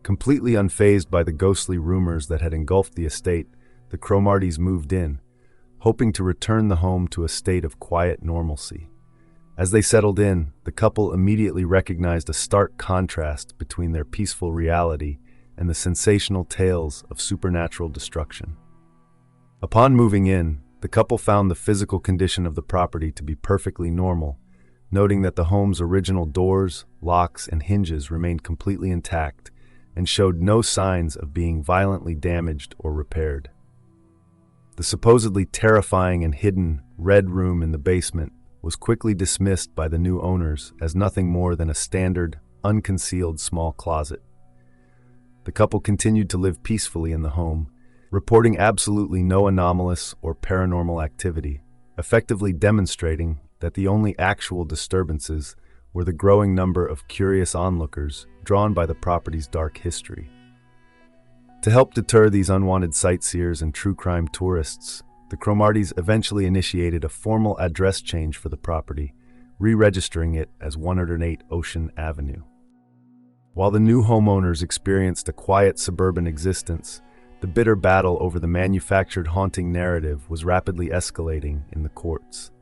Completely unfazed by the ghostly rumors that had engulfed the estate, the Cromarties moved in, hoping to return the home to a state of quiet normalcy. As they settled in, the couple immediately recognized a stark contrast between their peaceful reality and the sensational tales of supernatural destruction. Upon moving in, the couple found the physical condition of the property to be perfectly normal, noting that the home's original doors, locks, and hinges remained completely intact and showed no signs of being violently damaged or repaired. The supposedly terrifying and hidden red room in the basement was quickly dismissed by the new owners as nothing more than a standard, unconcealed small closet. The couple continued to live peacefully in the home, reporting absolutely no anomalous or paranormal activity, effectively demonstrating that the only actual disturbances were the growing number of curious onlookers drawn by the property's dark history. To help deter these unwanted sightseers and true crime tourists, the Cromartys eventually initiated a formal address change for the property, re-registering it as 108 Ocean Avenue. While the new homeowners experienced a quiet suburban existence, the bitter battle over the manufactured haunting narrative was rapidly escalating in the courts.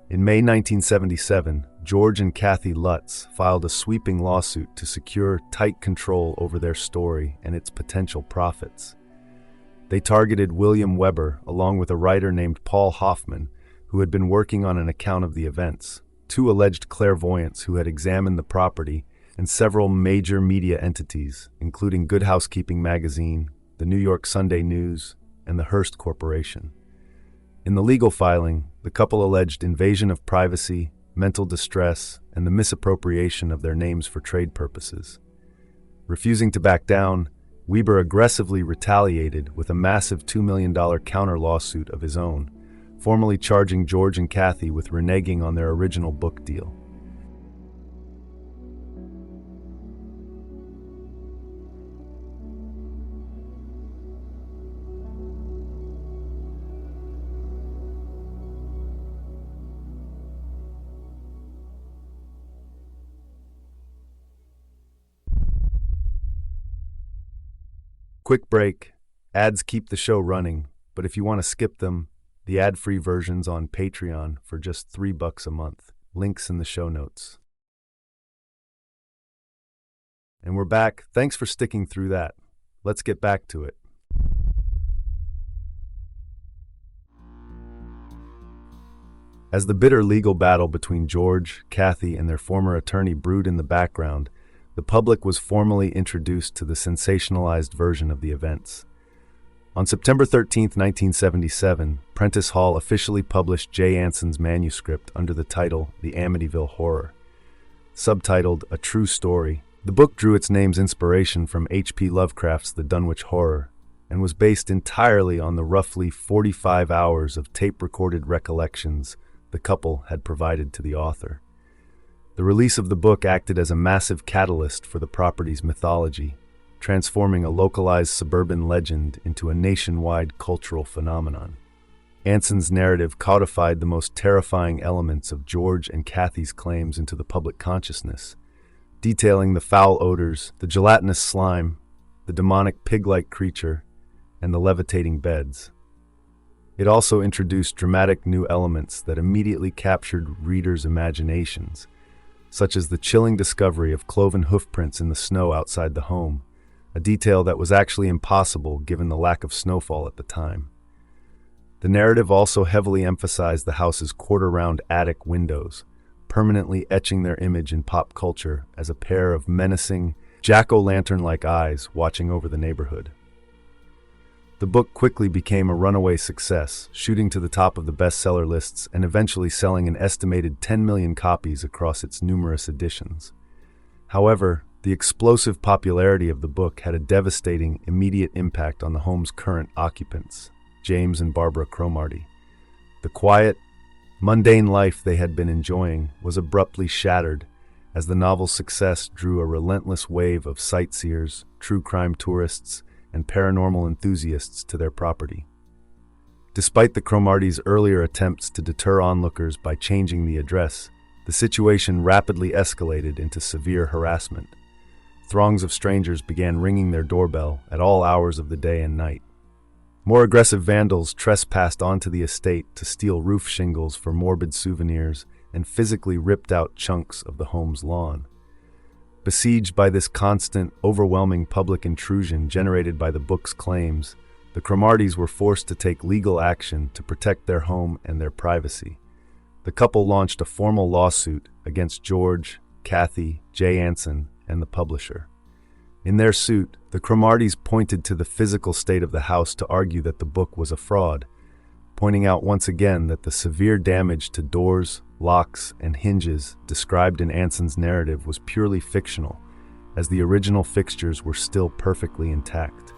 In May 1977, George and Kathy Lutz filed a sweeping lawsuit to secure tight control over their story and its potential profits. They targeted William Weber along with a writer named Paul Hoffman, who had been working on an account of the events, two alleged clairvoyants who had examined the property, and several major media entities, including Good Housekeeping magazine, the New York Sunday News, and the Hearst Corporation. In the legal filing, the couple alleged invasion of privacy, mental distress, and the misappropriation of their names for trade purposes. Refusing to back down, Weber aggressively retaliated with a massive $2 million counter-lawsuit of his own, formally charging George and Kathy with reneging on their original book deal. Quick break. Ads keep the show running, but if you want to skip them, the ad-free version's on Patreon for just $3 a month. Links in the show notes. And we're back. Thanks for sticking through that. Let's get back to it. As the bitter legal battle between George, Kathy, and their former attorney brewed in the background, the public was formally introduced to the sensationalized version of the events. On September 13, 1977, Prentice Hall officially published Jay Anson's manuscript under the title The Amityville Horror. Subtitled A True Story, the book drew its name's inspiration from H.P. Lovecraft's The Dunwich Horror and was based entirely on the roughly 45 hours of tape-recorded recollections the couple had provided to the author. The release of the book acted as a massive catalyst for the property's mythology, transforming a localized suburban legend into a nationwide cultural phenomenon. Anson's narrative codified the most terrifying elements of George and Kathy's claims into the public consciousness, detailing the foul odors, the gelatinous slime, the demonic pig-like creature, and the levitating beds. It also introduced dramatic new elements that immediately captured readers' imaginations, such as the chilling discovery of cloven hoofprints in the snow outside the home, a detail that was actually impossible given the lack of snowfall at the time. The narrative also heavily emphasized the house's quarter-round attic windows, permanently etching their image in pop culture as a pair of menacing, jack-o'-lantern-like eyes watching over the neighborhood. The book quickly became a runaway success, shooting to the top of the bestseller lists and eventually selling an estimated 10 million copies across its numerous editions. However, the explosive popularity of the book had a devastating, immediate impact on the home's current occupants, James and Barbara Cromarty. The quiet, mundane life they had been enjoying was abruptly shattered as the novel's success drew a relentless wave of sightseers, true crime tourists, and paranormal enthusiasts to their property. Despite the Cromartys' earlier attempts to deter onlookers by changing the address, the situation rapidly escalated into severe harassment. Throngs of strangers began ringing their doorbell at all hours of the day and night. More aggressive vandals trespassed onto the estate to steal roof shingles for morbid souvenirs and physically ripped out chunks of the home's lawn. Besieged by this constant, overwhelming public intrusion generated by the book's claims, the Cromartys were forced to take legal action to protect their home and their privacy. The couple launched a formal lawsuit against George, Kathy, Jay Anson, and the publisher. In their suit, the Cromartys pointed to the physical state of the house to argue that the book was a fraud, pointing out once again that the severe damage to doors, locks, and hinges described in Anson's narrative was purely fictional, as the original fixtures were still perfectly intact.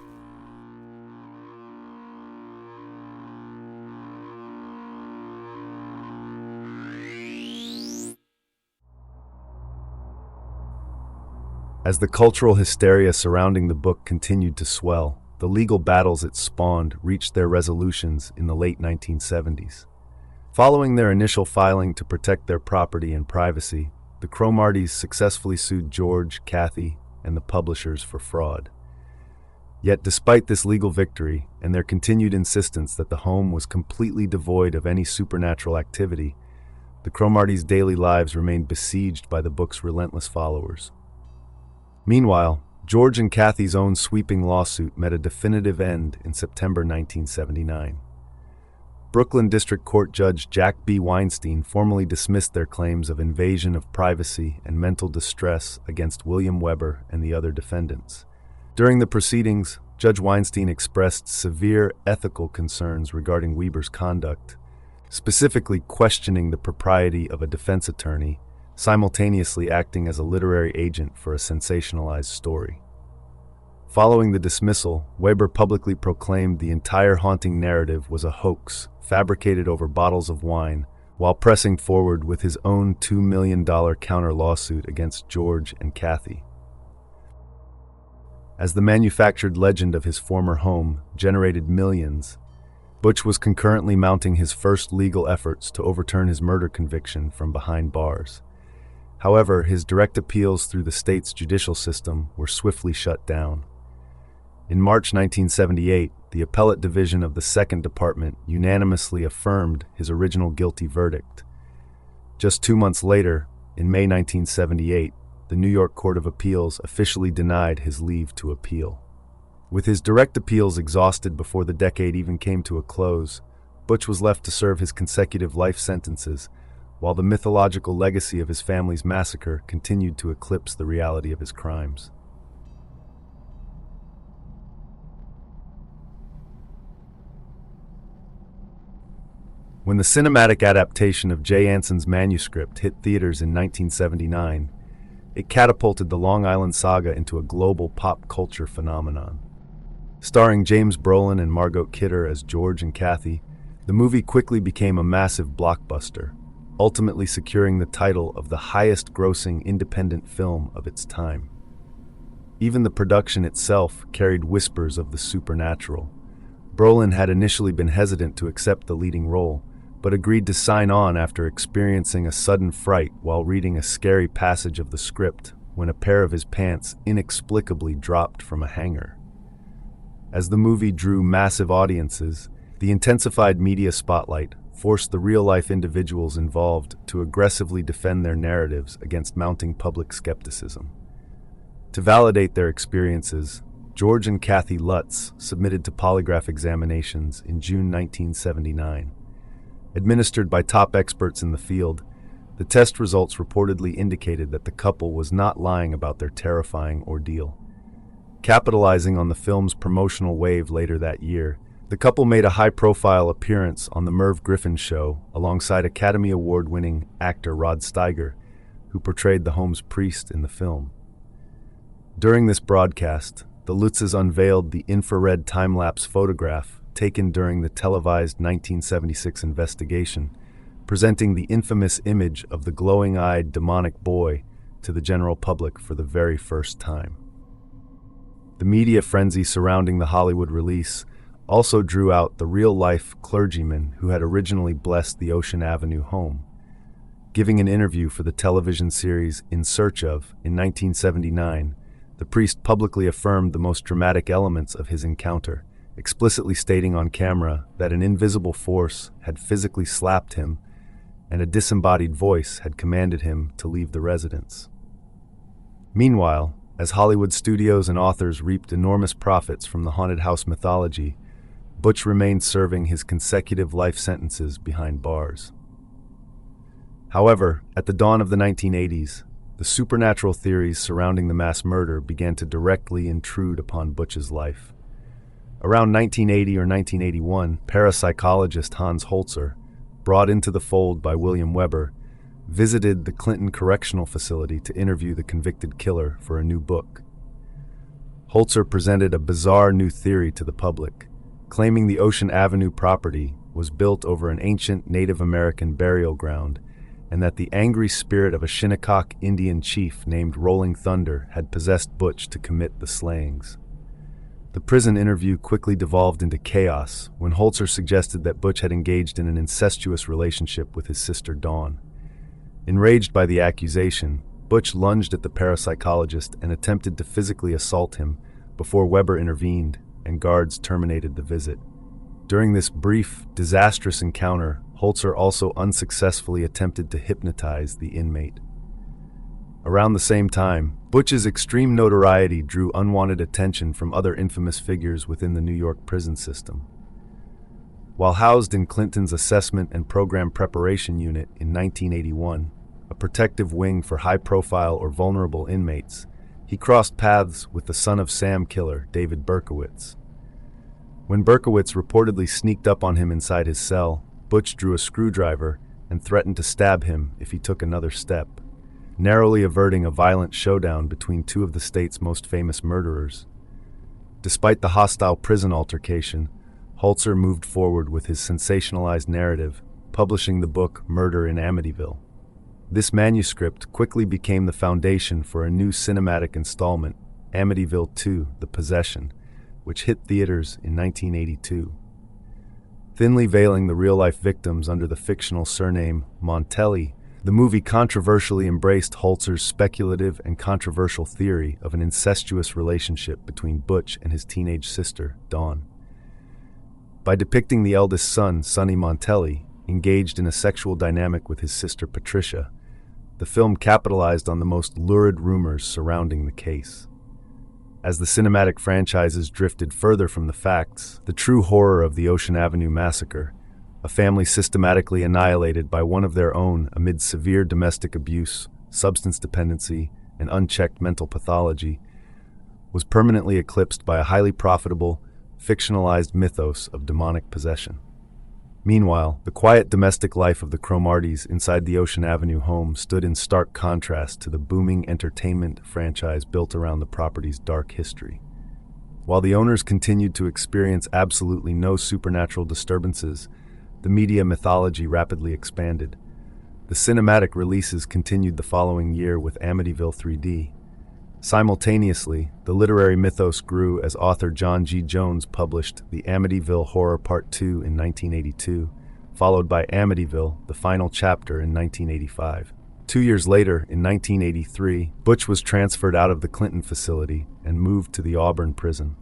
As the cultural hysteria surrounding the book continued to swell, the legal battles it spawned reached their resolutions in the late 1970s. Following their initial filing to protect their property and privacy, the Cromartys successfully sued George, Kathy, and the publishers for fraud. Yet despite this legal victory and their continued insistence that the home was completely devoid of any supernatural activity, the Cromartys' daily lives remained besieged by the book's relentless followers. Meanwhile, George and Kathy's own sweeping lawsuit met a definitive end in September 1979. Brooklyn District Court Judge Jack B. Weinstein formally dismissed their claims of invasion of privacy and mental distress against William Weber and the other defendants. During the proceedings, Judge Weinstein expressed severe ethical concerns regarding Weber's conduct, specifically questioning the propriety of a defense attorney simultaneously acting as a literary agent for a sensationalized story. Following the dismissal, Weber publicly proclaimed the entire haunting narrative was a hoax fabricated over bottles of wine, while pressing forward with his own $2 million counter-lawsuit against George and Kathy. As the manufactured legend of his former home generated millions, Butch was concurrently mounting his first legal efforts to overturn his murder conviction from behind bars. However, his direct appeals through the state's judicial system were swiftly shut down. In March 1978, the appellate division of the Second Department unanimously affirmed his original guilty verdict. Just 2 months later, in May 1978, the New York Court of Appeals officially denied his leave to appeal. With his direct appeals exhausted before the decade even came to a close, Butch was left to serve his consecutive life sentences, while the mythological legacy of his family's massacre continued to eclipse the reality of his crimes. When the cinematic adaptation of Jay Anson's manuscript hit theaters in 1979, it catapulted the Long Island Saga into a global pop culture phenomenon. Starring James Brolin and Margot Kidder as George and Kathy, the movie quickly became a massive blockbuster, ultimately securing the title of the highest-grossing independent film of its time. Even the production itself carried whispers of the supernatural. Brolin had initially been hesitant to accept the leading role, but agreed to sign on after experiencing a sudden fright while reading a scary passage of the script when a pair of his pants inexplicably dropped from a hanger. As the movie drew massive audiences, the intensified media spotlight forced the real-life individuals involved to aggressively defend their narratives against mounting public skepticism. To validate their experiences, George and Kathy Lutz submitted to polygraph examinations in June 1979. Administered by top experts in the field, the test results reportedly indicated that the couple was not lying about their terrifying ordeal. Capitalizing on the film's promotional wave later that year, the couple made a high-profile appearance on The Merv Griffin Show alongside Academy Award-winning actor Rod Steiger, who portrayed the home's priest in the film. During this broadcast, the Lutzes unveiled the infrared time-lapse photograph taken during the televised 1976 investigation, presenting the infamous image of the glowing-eyed demonic boy to the general public for the very first time. The media frenzy surrounding the Hollywood release also drew out the real-life clergyman who had originally blessed the Ocean Avenue home. Giving an interview for the television series In Search Of in 1979, the priest publicly affirmed the most dramatic elements of his encounter, explicitly stating on camera that an invisible force had physically slapped him and a disembodied voice had commanded him to leave the residence. Meanwhile, as Hollywood studios and authors reaped enormous profits from the haunted house mythology, Butch remained serving his consecutive life sentences behind bars. However, at the dawn of the 1980s, the supernatural theories surrounding the mass murder began to directly intrude upon Butch's life. Around 1980 or 1981, parapsychologist Hans Holzer, brought into the fold by William Weber, visited the Clinton Correctional Facility to interview the convicted killer for a new book. Holzer presented a bizarre new theory to the public, claiming the Ocean Avenue property was built over an ancient Native American burial ground and that the angry spirit of a Shinnecock Indian chief named Rolling Thunder had possessed Butch to commit the slayings. The prison interview quickly devolved into chaos when Holzer suggested that Butch had engaged in an incestuous relationship with his sister Dawn. Enraged by the accusation, Butch lunged at the parapsychologist and attempted to physically assault him before Weber intervened and guards terminated the visit. During this brief, disastrous encounter, Holzer also unsuccessfully attempted to hypnotize the inmate. Around the same time, Butch's extreme notoriety drew unwanted attention from other infamous figures within the New York prison system. While housed in Clinton's Assessment and Program Preparation Unit in 1981, a protective wing for high-profile or vulnerable inmates, he crossed paths with the son of Sam killer, David Berkowitz. When Berkowitz reportedly sneaked up on him inside his cell, Butch drew a screwdriver and threatened to stab him if he took another step, narrowly averting a violent showdown between two of the state's most famous murderers. Despite the hostile prison altercation, Holzer moved forward with his sensationalized narrative, publishing the book Murder in Amityville. This manuscript quickly became the foundation for a new cinematic installment, Amityville 2: The Possession, which hit theaters in 1982. Thinly veiling the real-life victims under the fictional surname Montelli, the movie controversially embraced Holzer's speculative and controversial theory of an incestuous relationship between Butch and his teenage sister, Dawn. By depicting the eldest son, Sonny Montelli, engaged in a sexual dynamic with his sister Patricia, the film capitalized on the most lurid rumors surrounding the case. As the cinematic franchises drifted further from the facts, the true horror of the Ocean Avenue massacre, a family systematically annihilated by one of their own amid severe domestic abuse, substance dependency, and unchecked mental pathology, was permanently eclipsed by a highly profitable, fictionalized mythos of demonic possession. Meanwhile, the quiet domestic life of the Cromartys inside the Ocean Avenue home stood in stark contrast to the booming entertainment franchise built around the property's dark history. While the owners continued to experience absolutely no supernatural disturbances, the media mythology rapidly expanded. The cinematic releases continued the following year with Amityville 3D. Simultaneously, the literary mythos grew as author John G. Jones published The Amityville Horror Part 2 in 1982, followed by Amityville, the final chapter in 1985. 2 years later, in 1983, Butch was transferred out of the Clinton facility and moved to the Auburn prison.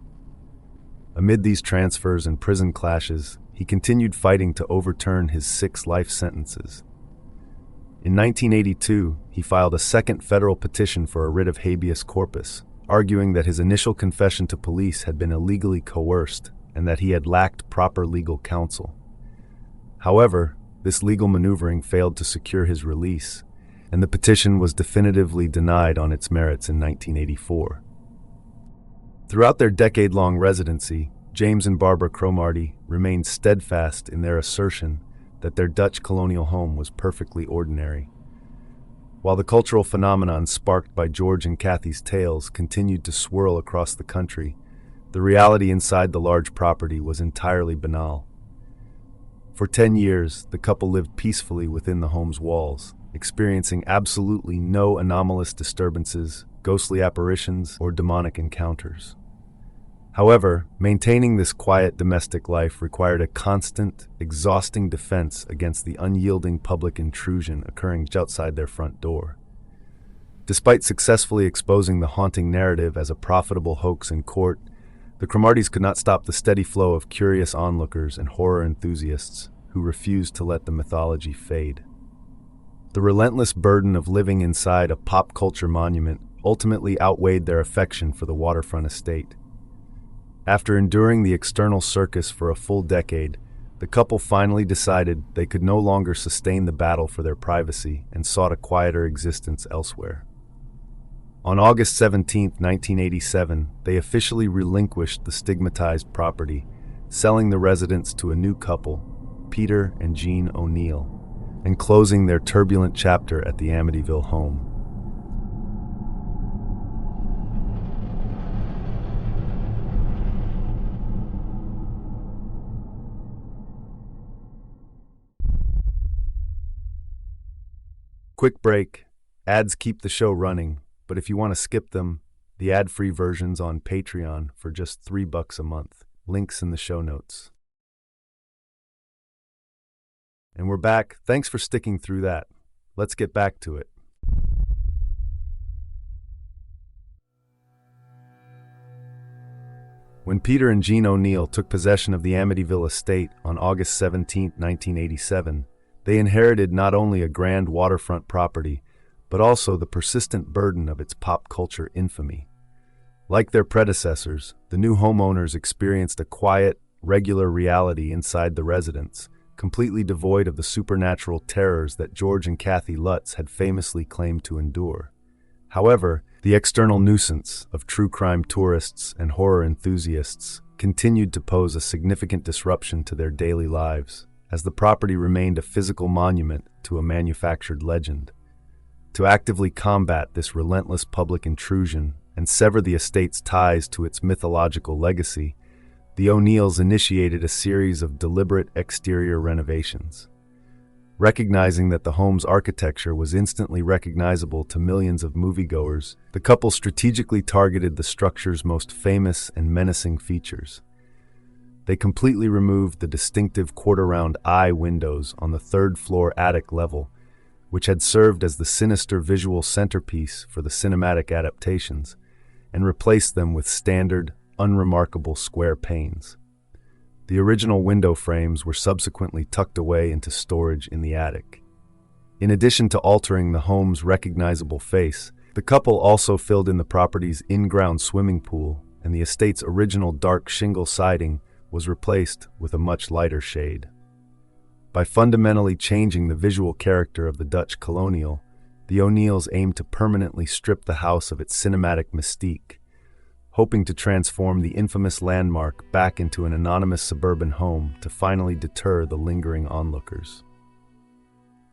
Amid these transfers and prison clashes, he continued fighting to overturn his 6 life sentences. In 1982, he filed a second federal petition for a writ of habeas corpus, arguing that his initial confession to police had been illegally coerced and that he had lacked proper legal counsel. However, this legal maneuvering failed to secure his release, and the petition was definitively denied on its merits in 1984. Throughout their decade-long residency, James and Barbara Cromarty remained steadfast in their assertion that their Dutch colonial home was perfectly ordinary. While the cultural phenomenon sparked by George and Kathy's tales continued to swirl across the country, the reality inside the large property was entirely banal. For 10 years, the couple lived peacefully within the home's walls, experiencing absolutely no anomalous disturbances, ghostly apparitions, or demonic encounters. However, maintaining this quiet domestic life required a constant, exhausting defense against the unyielding public intrusion occurring outside their front door. Despite successfully exposing the haunting narrative as a profitable hoax in court, the Cromartys could not stop the steady flow of curious onlookers and horror enthusiasts who refused to let the mythology fade. The relentless burden of living inside a pop culture monument ultimately outweighed their affection for the waterfront estate. After enduring the external circus for a full decade, the couple finally decided they could no longer sustain the battle for their privacy and sought a quieter existence elsewhere. On August 17, 1987, they officially relinquished the stigmatized property, selling the residence to a new couple, Peter and Jean O'Neill, and closing their turbulent chapter at the Amityville home. Quick break. Ads keep the show running, but if you want to skip them, the ad-free version's on Patreon for just $3 a month. Links in the show notes. And we're back. Thanks for sticking through that. Let's get back to it. When Peter and Jean O'Neill took possession of the Amityville estate on August 17, 1987, they inherited not only a grand waterfront property, but also the persistent burden of its pop culture infamy. Like their predecessors, the new homeowners experienced a quiet, regular reality inside the residence, completely devoid of the supernatural terrors that George and Kathy Lutz had famously claimed to endure. However, the external nuisance of true crime tourists and horror enthusiasts continued to pose a significant disruption to their daily lives, as the property remained a physical monument to a manufactured legend. To actively combat this relentless public intrusion and sever the estate's ties to its mythological legacy, the O'Neills initiated a series of deliberate exterior renovations. Recognizing that the home's architecture was instantly recognizable to millions of moviegoers, the couple strategically targeted the structure's most famous and menacing features. They completely removed the distinctive quarter-round eye windows on the third-floor attic level, which had served as the sinister visual centerpiece for the cinematic adaptations, and replaced them with standard, unremarkable square panes. The original window frames were subsequently tucked away into storage in the attic. In addition to altering the home's recognizable face, the couple also filled in the property's in-ground swimming pool, and the estate's original dark shingle siding was replaced with a much lighter shade. By fundamentally changing the visual character of the Dutch colonial, the O'Neills aimed to permanently strip the house of its cinematic mystique, hoping to transform the infamous landmark back into an anonymous suburban home to finally deter the lingering onlookers.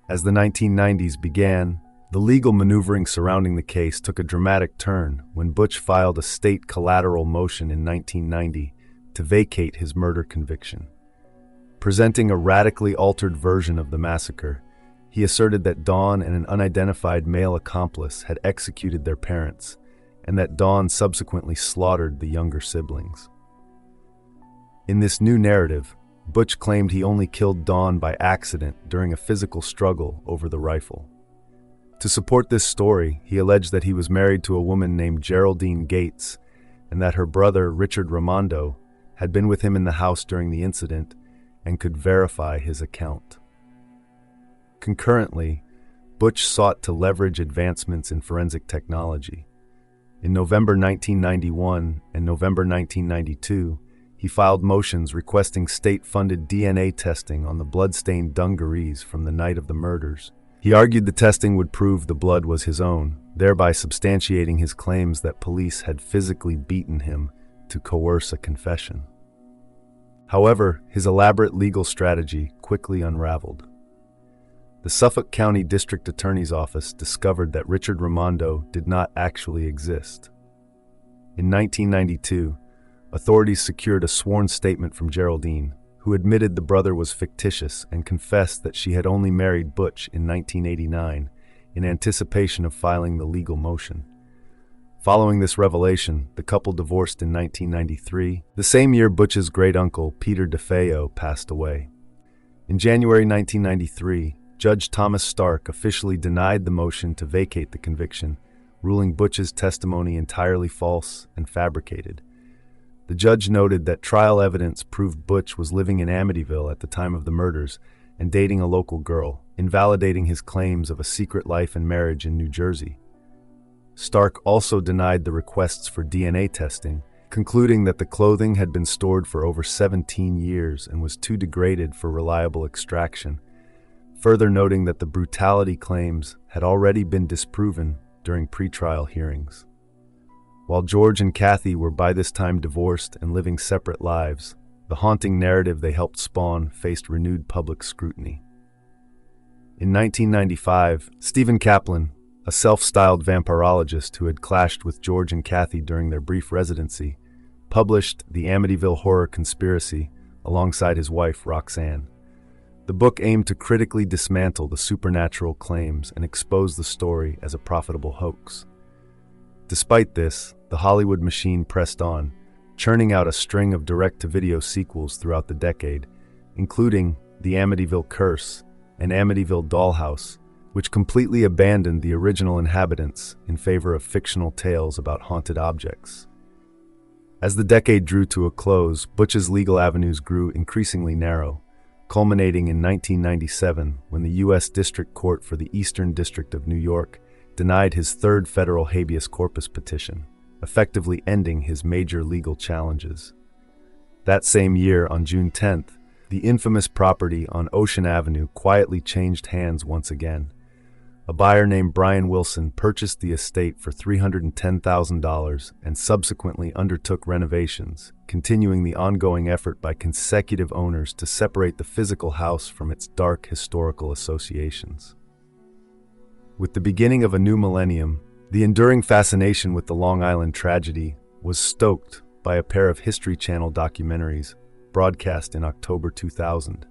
As the 1990s began, the legal maneuvering surrounding the case took a dramatic turn when Butch filed a state collateral motion in 1990 to vacate his murder conviction. Presenting a radically altered version of the massacre, he asserted that Dawn and an unidentified male accomplice had executed their parents, and that Dawn subsequently slaughtered the younger siblings. In this new narrative, Butch claimed he only killed Dawn by accident during a physical struggle over the rifle. To support this story, he alleged that he was married to a woman named Geraldine Gates, and that her brother, Richard Ramondo, had been with him in the house during the incident and could verify his account. Concurrently, Butch sought to leverage advancements in forensic technology. In November 1991 and November 1992, he filed motions requesting state-funded DNA testing on the blood-stained dungarees from the night of the murders. He argued the testing would prove the blood was his own, thereby substantiating his claims that police had physically beaten him to coerce a confession. However, his elaborate legal strategy quickly unraveled. The Suffolk County District Attorney's Office discovered that Richard Ramondo did not actually exist. In 1992, authorities secured a sworn statement from Geraldine, who admitted the brother was fictitious and confessed that she had only married Butch in 1989 in anticipation of filing the legal motion. Following this revelation, the couple divorced in 1993, the same year Butch's great-uncle, Peter DeFeo, passed away. In January 1993, Judge Thomas Stark officially denied the motion to vacate the conviction, ruling Butch's testimony entirely false and fabricated. The judge noted that trial evidence proved Butch was living in Amityville at the time of the murders and dating a local girl, invalidating his claims of a secret life and marriage in New Jersey. Stark also denied the requests for DNA testing, concluding that the clothing had been stored for over 17 years and was too degraded for reliable extraction, further noting that the brutality claims had already been disproven during pretrial hearings. While George and Kathy were by this time divorced and living separate lives, the haunting narrative they helped spawn faced renewed public scrutiny. In 1995, Stephen Kaplan, a self-styled vampirologist who had clashed with George and Kathy during their brief residency, published The Amityville Horror Conspiracy alongside his wife, Roxanne. The book aimed to critically dismantle the supernatural claims and expose the story as a profitable hoax. Despite this, the Hollywood machine pressed on, churning out a string of direct-to-video sequels throughout the decade, including The Amityville Curse and Amityville Dollhouse, which completely abandoned the original inhabitants in favor of fictional tales about haunted objects. As the decade drew to a close, Butch's legal avenues grew increasingly narrow, culminating in 1997 when the U.S. District Court for the Eastern District of New York denied his third federal habeas corpus petition, effectively ending his major legal challenges. That same year, on June 10th, the infamous property on Ocean Avenue quietly changed hands once again. A buyer named Brian Wilson purchased the estate for $310,000 and subsequently undertook renovations, continuing the ongoing effort by consecutive owners to separate the physical house from its dark historical associations. With the beginning of a new millennium, the enduring fascination with the Long Island tragedy was stoked by a pair of History Channel documentaries broadcast in October 2000.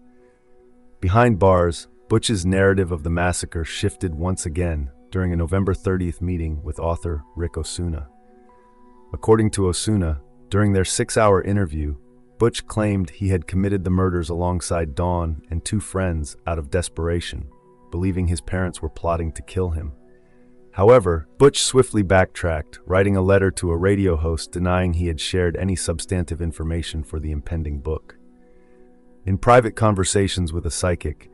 Behind bars, Butch's narrative of the massacre shifted once again during a November 30th meeting with author Rick Osuna. According to Osuna, during their 6-hour interview, Butch claimed he had committed the murders alongside Dawn and 2 friends out of desperation, believing his parents were plotting to kill him. However, Butch swiftly backtracked, writing a letter to a radio host denying he had shared any substantive information for the impending book. In private conversations with a psychic,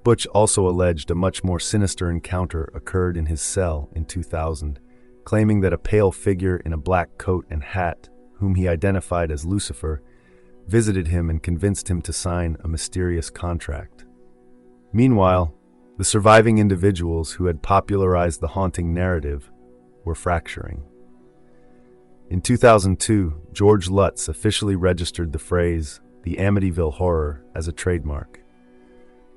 Butch also alleged a much more sinister encounter occurred in his cell in 2000, claiming that a pale figure in a black coat and hat, whom he identified as Lucifer, visited him and convinced him to sign a mysterious contract. Meanwhile, the surviving individuals who had popularized the haunting narrative were fracturing. In 2002, George Lutz officially registered the phrase, "the Amityville Horror," as a trademark.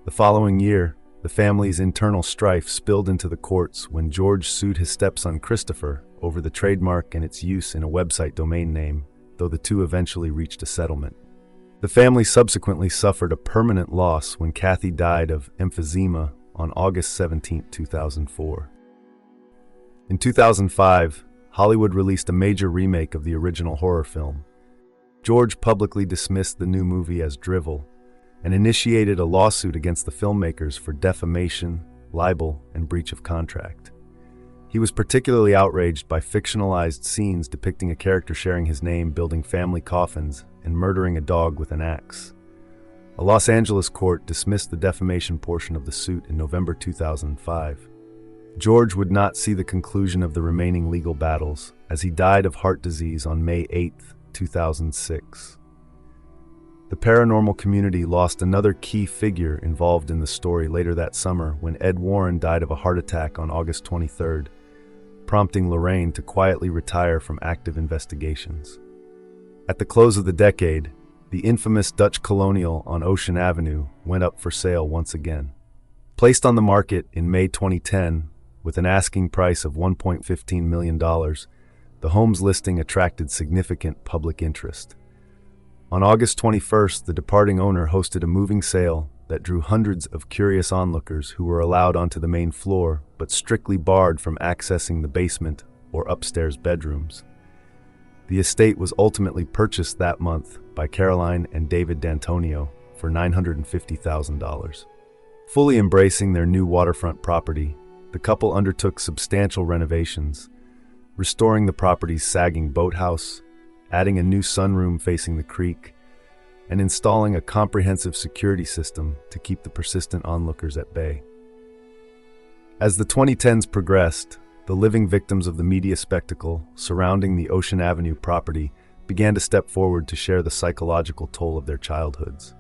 The following year, the family's internal strife spilled into the courts when George sued his stepson Christopher over the trademark and its use in a website domain name, though the two eventually reached a settlement. The family subsequently suffered a permanent loss when Kathy died of emphysema on August 17, 2004. In 2005, Hollywood released a major remake of the original horror film. George publicly dismissed the new movie as drivel and initiated a lawsuit against the filmmakers for defamation, libel, and breach of contract. He was particularly outraged by fictionalized scenes depicting a character sharing his name, building family coffins, and murdering a dog with an axe. A Los Angeles court dismissed the defamation portion of the suit in November 2005. George would not see the conclusion of the remaining legal battles, as he died of heart disease on May 8, 2006. The paranormal community lost another key figure involved in the story later that summer when Ed Warren died of a heart attack on August 23rd, prompting Lorraine to quietly retire from active investigations. At the close of the decade, the infamous Dutch Colonial on Ocean Avenue went up for sale once again. Placed on the market in May 2010 with an asking price of $1.15 million, the home's listing attracted significant public interest. On August 21st, the departing owner hosted a moving sale that drew hundreds of curious onlookers who were allowed onto the main floor but strictly barred from accessing the basement or upstairs bedrooms. The estate was ultimately purchased that month by Caroline and David D'Antonio for $950,000. Fully embracing their new waterfront property, the couple undertook substantial renovations, restoring the property's sagging boathouse, adding a new sunroom facing the creek, and installing a comprehensive security system to keep the persistent onlookers at bay. As the 2010s progressed, the living victims of the media spectacle surrounding the Ocean Avenue property began to step forward to share the psychological toll of their childhoods.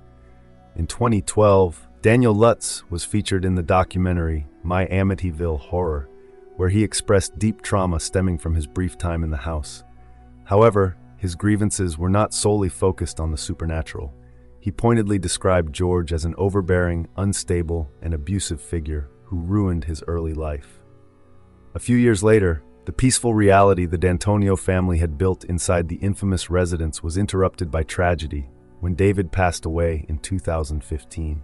In 2012, Daniel Lutz was featured in the documentary My Amityville Horror, where he expressed deep trauma stemming from his brief time in the house. However, his grievances were not solely focused on the supernatural. He pointedly described George as an overbearing, unstable, and abusive figure who ruined his early life. A few years later, the peaceful reality the D'Antonio family had built inside the infamous residence was interrupted by tragedy when David passed away in 2015.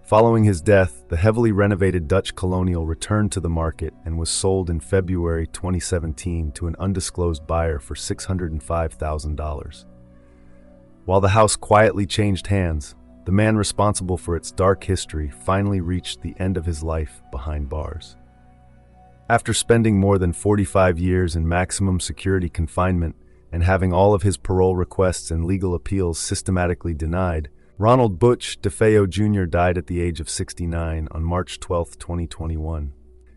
Following his death, the heavily renovated Dutch colonial returned to the market and was sold in February 2017 to an undisclosed buyer for $605,000. While the house quietly changed hands, the man responsible for its dark history finally reached the end of his life behind bars. After spending more than 45 years in maximum security confinement and having all of his parole requests and legal appeals systematically denied, Ronald DeFeo Jr. died at the age of 69 on March 12, 2021,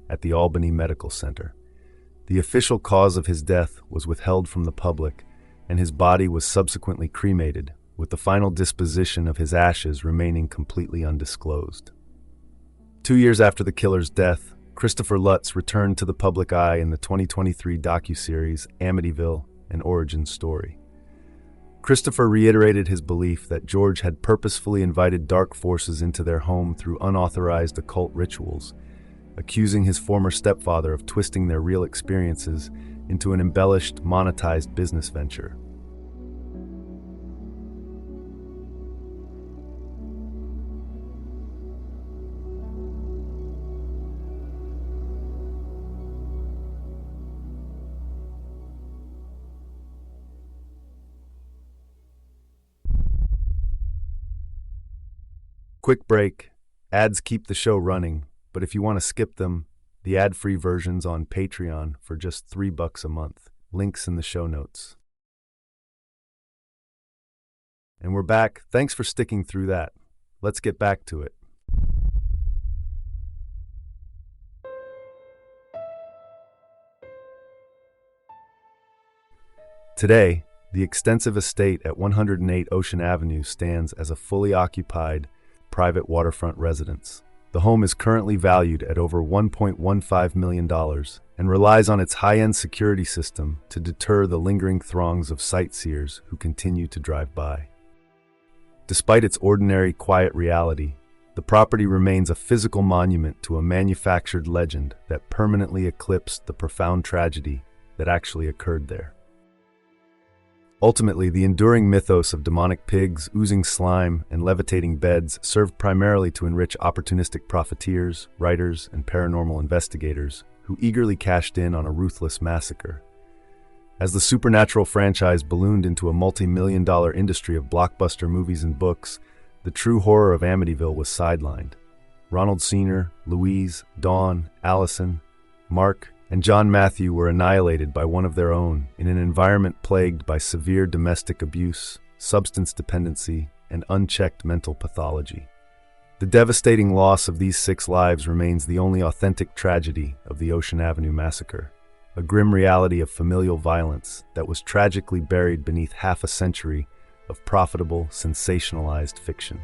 at the Albany Medical Center. The official cause of his death was withheld from the public, and his body was subsequently cremated, with the final disposition of his ashes remaining completely undisclosed. 2 years after the killer's death, Christopher Lutz returned to the public eye in the 2023 docuseries Amityville: An Origin Story. Christopher reiterated his belief that George had purposefully invited dark forces into their home through unauthorized occult rituals, accusing his former stepfather of twisting their real experiences into an embellished, monetized business venture. Quick break. Ads keep the show running, but if you want to skip them, the ad-free version's on Patreon for just $3 a month. Links in the show notes. And we're back. Thanks for sticking through that. Let's get back to it. Today, the extensive estate at 108 Ocean Avenue stands as a fully occupied, private waterfront residence. The home is currently valued at over $1.15 million and relies on its high-end security system to deter the lingering throngs of sightseers who continue to drive by. Despite its ordinary, quiet reality, the property remains a physical monument to a manufactured legend that permanently eclipsed the profound tragedy that actually occurred there. Ultimately, the enduring mythos of demonic pigs, oozing slime, and levitating beds served primarily to enrich opportunistic profiteers, writers, and paranormal investigators who eagerly cashed in on a ruthless massacre. As the supernatural franchise ballooned into a multi-million-dollar industry of blockbuster movies and books, the true horror of Amityville was sidelined. Ronald Sr., Louise, Dawn, Allison, Mark, and John Matthew were annihilated by one of their own in an environment plagued by severe domestic abuse, substance dependency, and unchecked mental pathology. The devastating loss of these 6 lives remains the only authentic tragedy of the Ocean Avenue massacre, a grim reality of familial violence that was tragically buried beneath half a century of profitable, sensationalized fiction.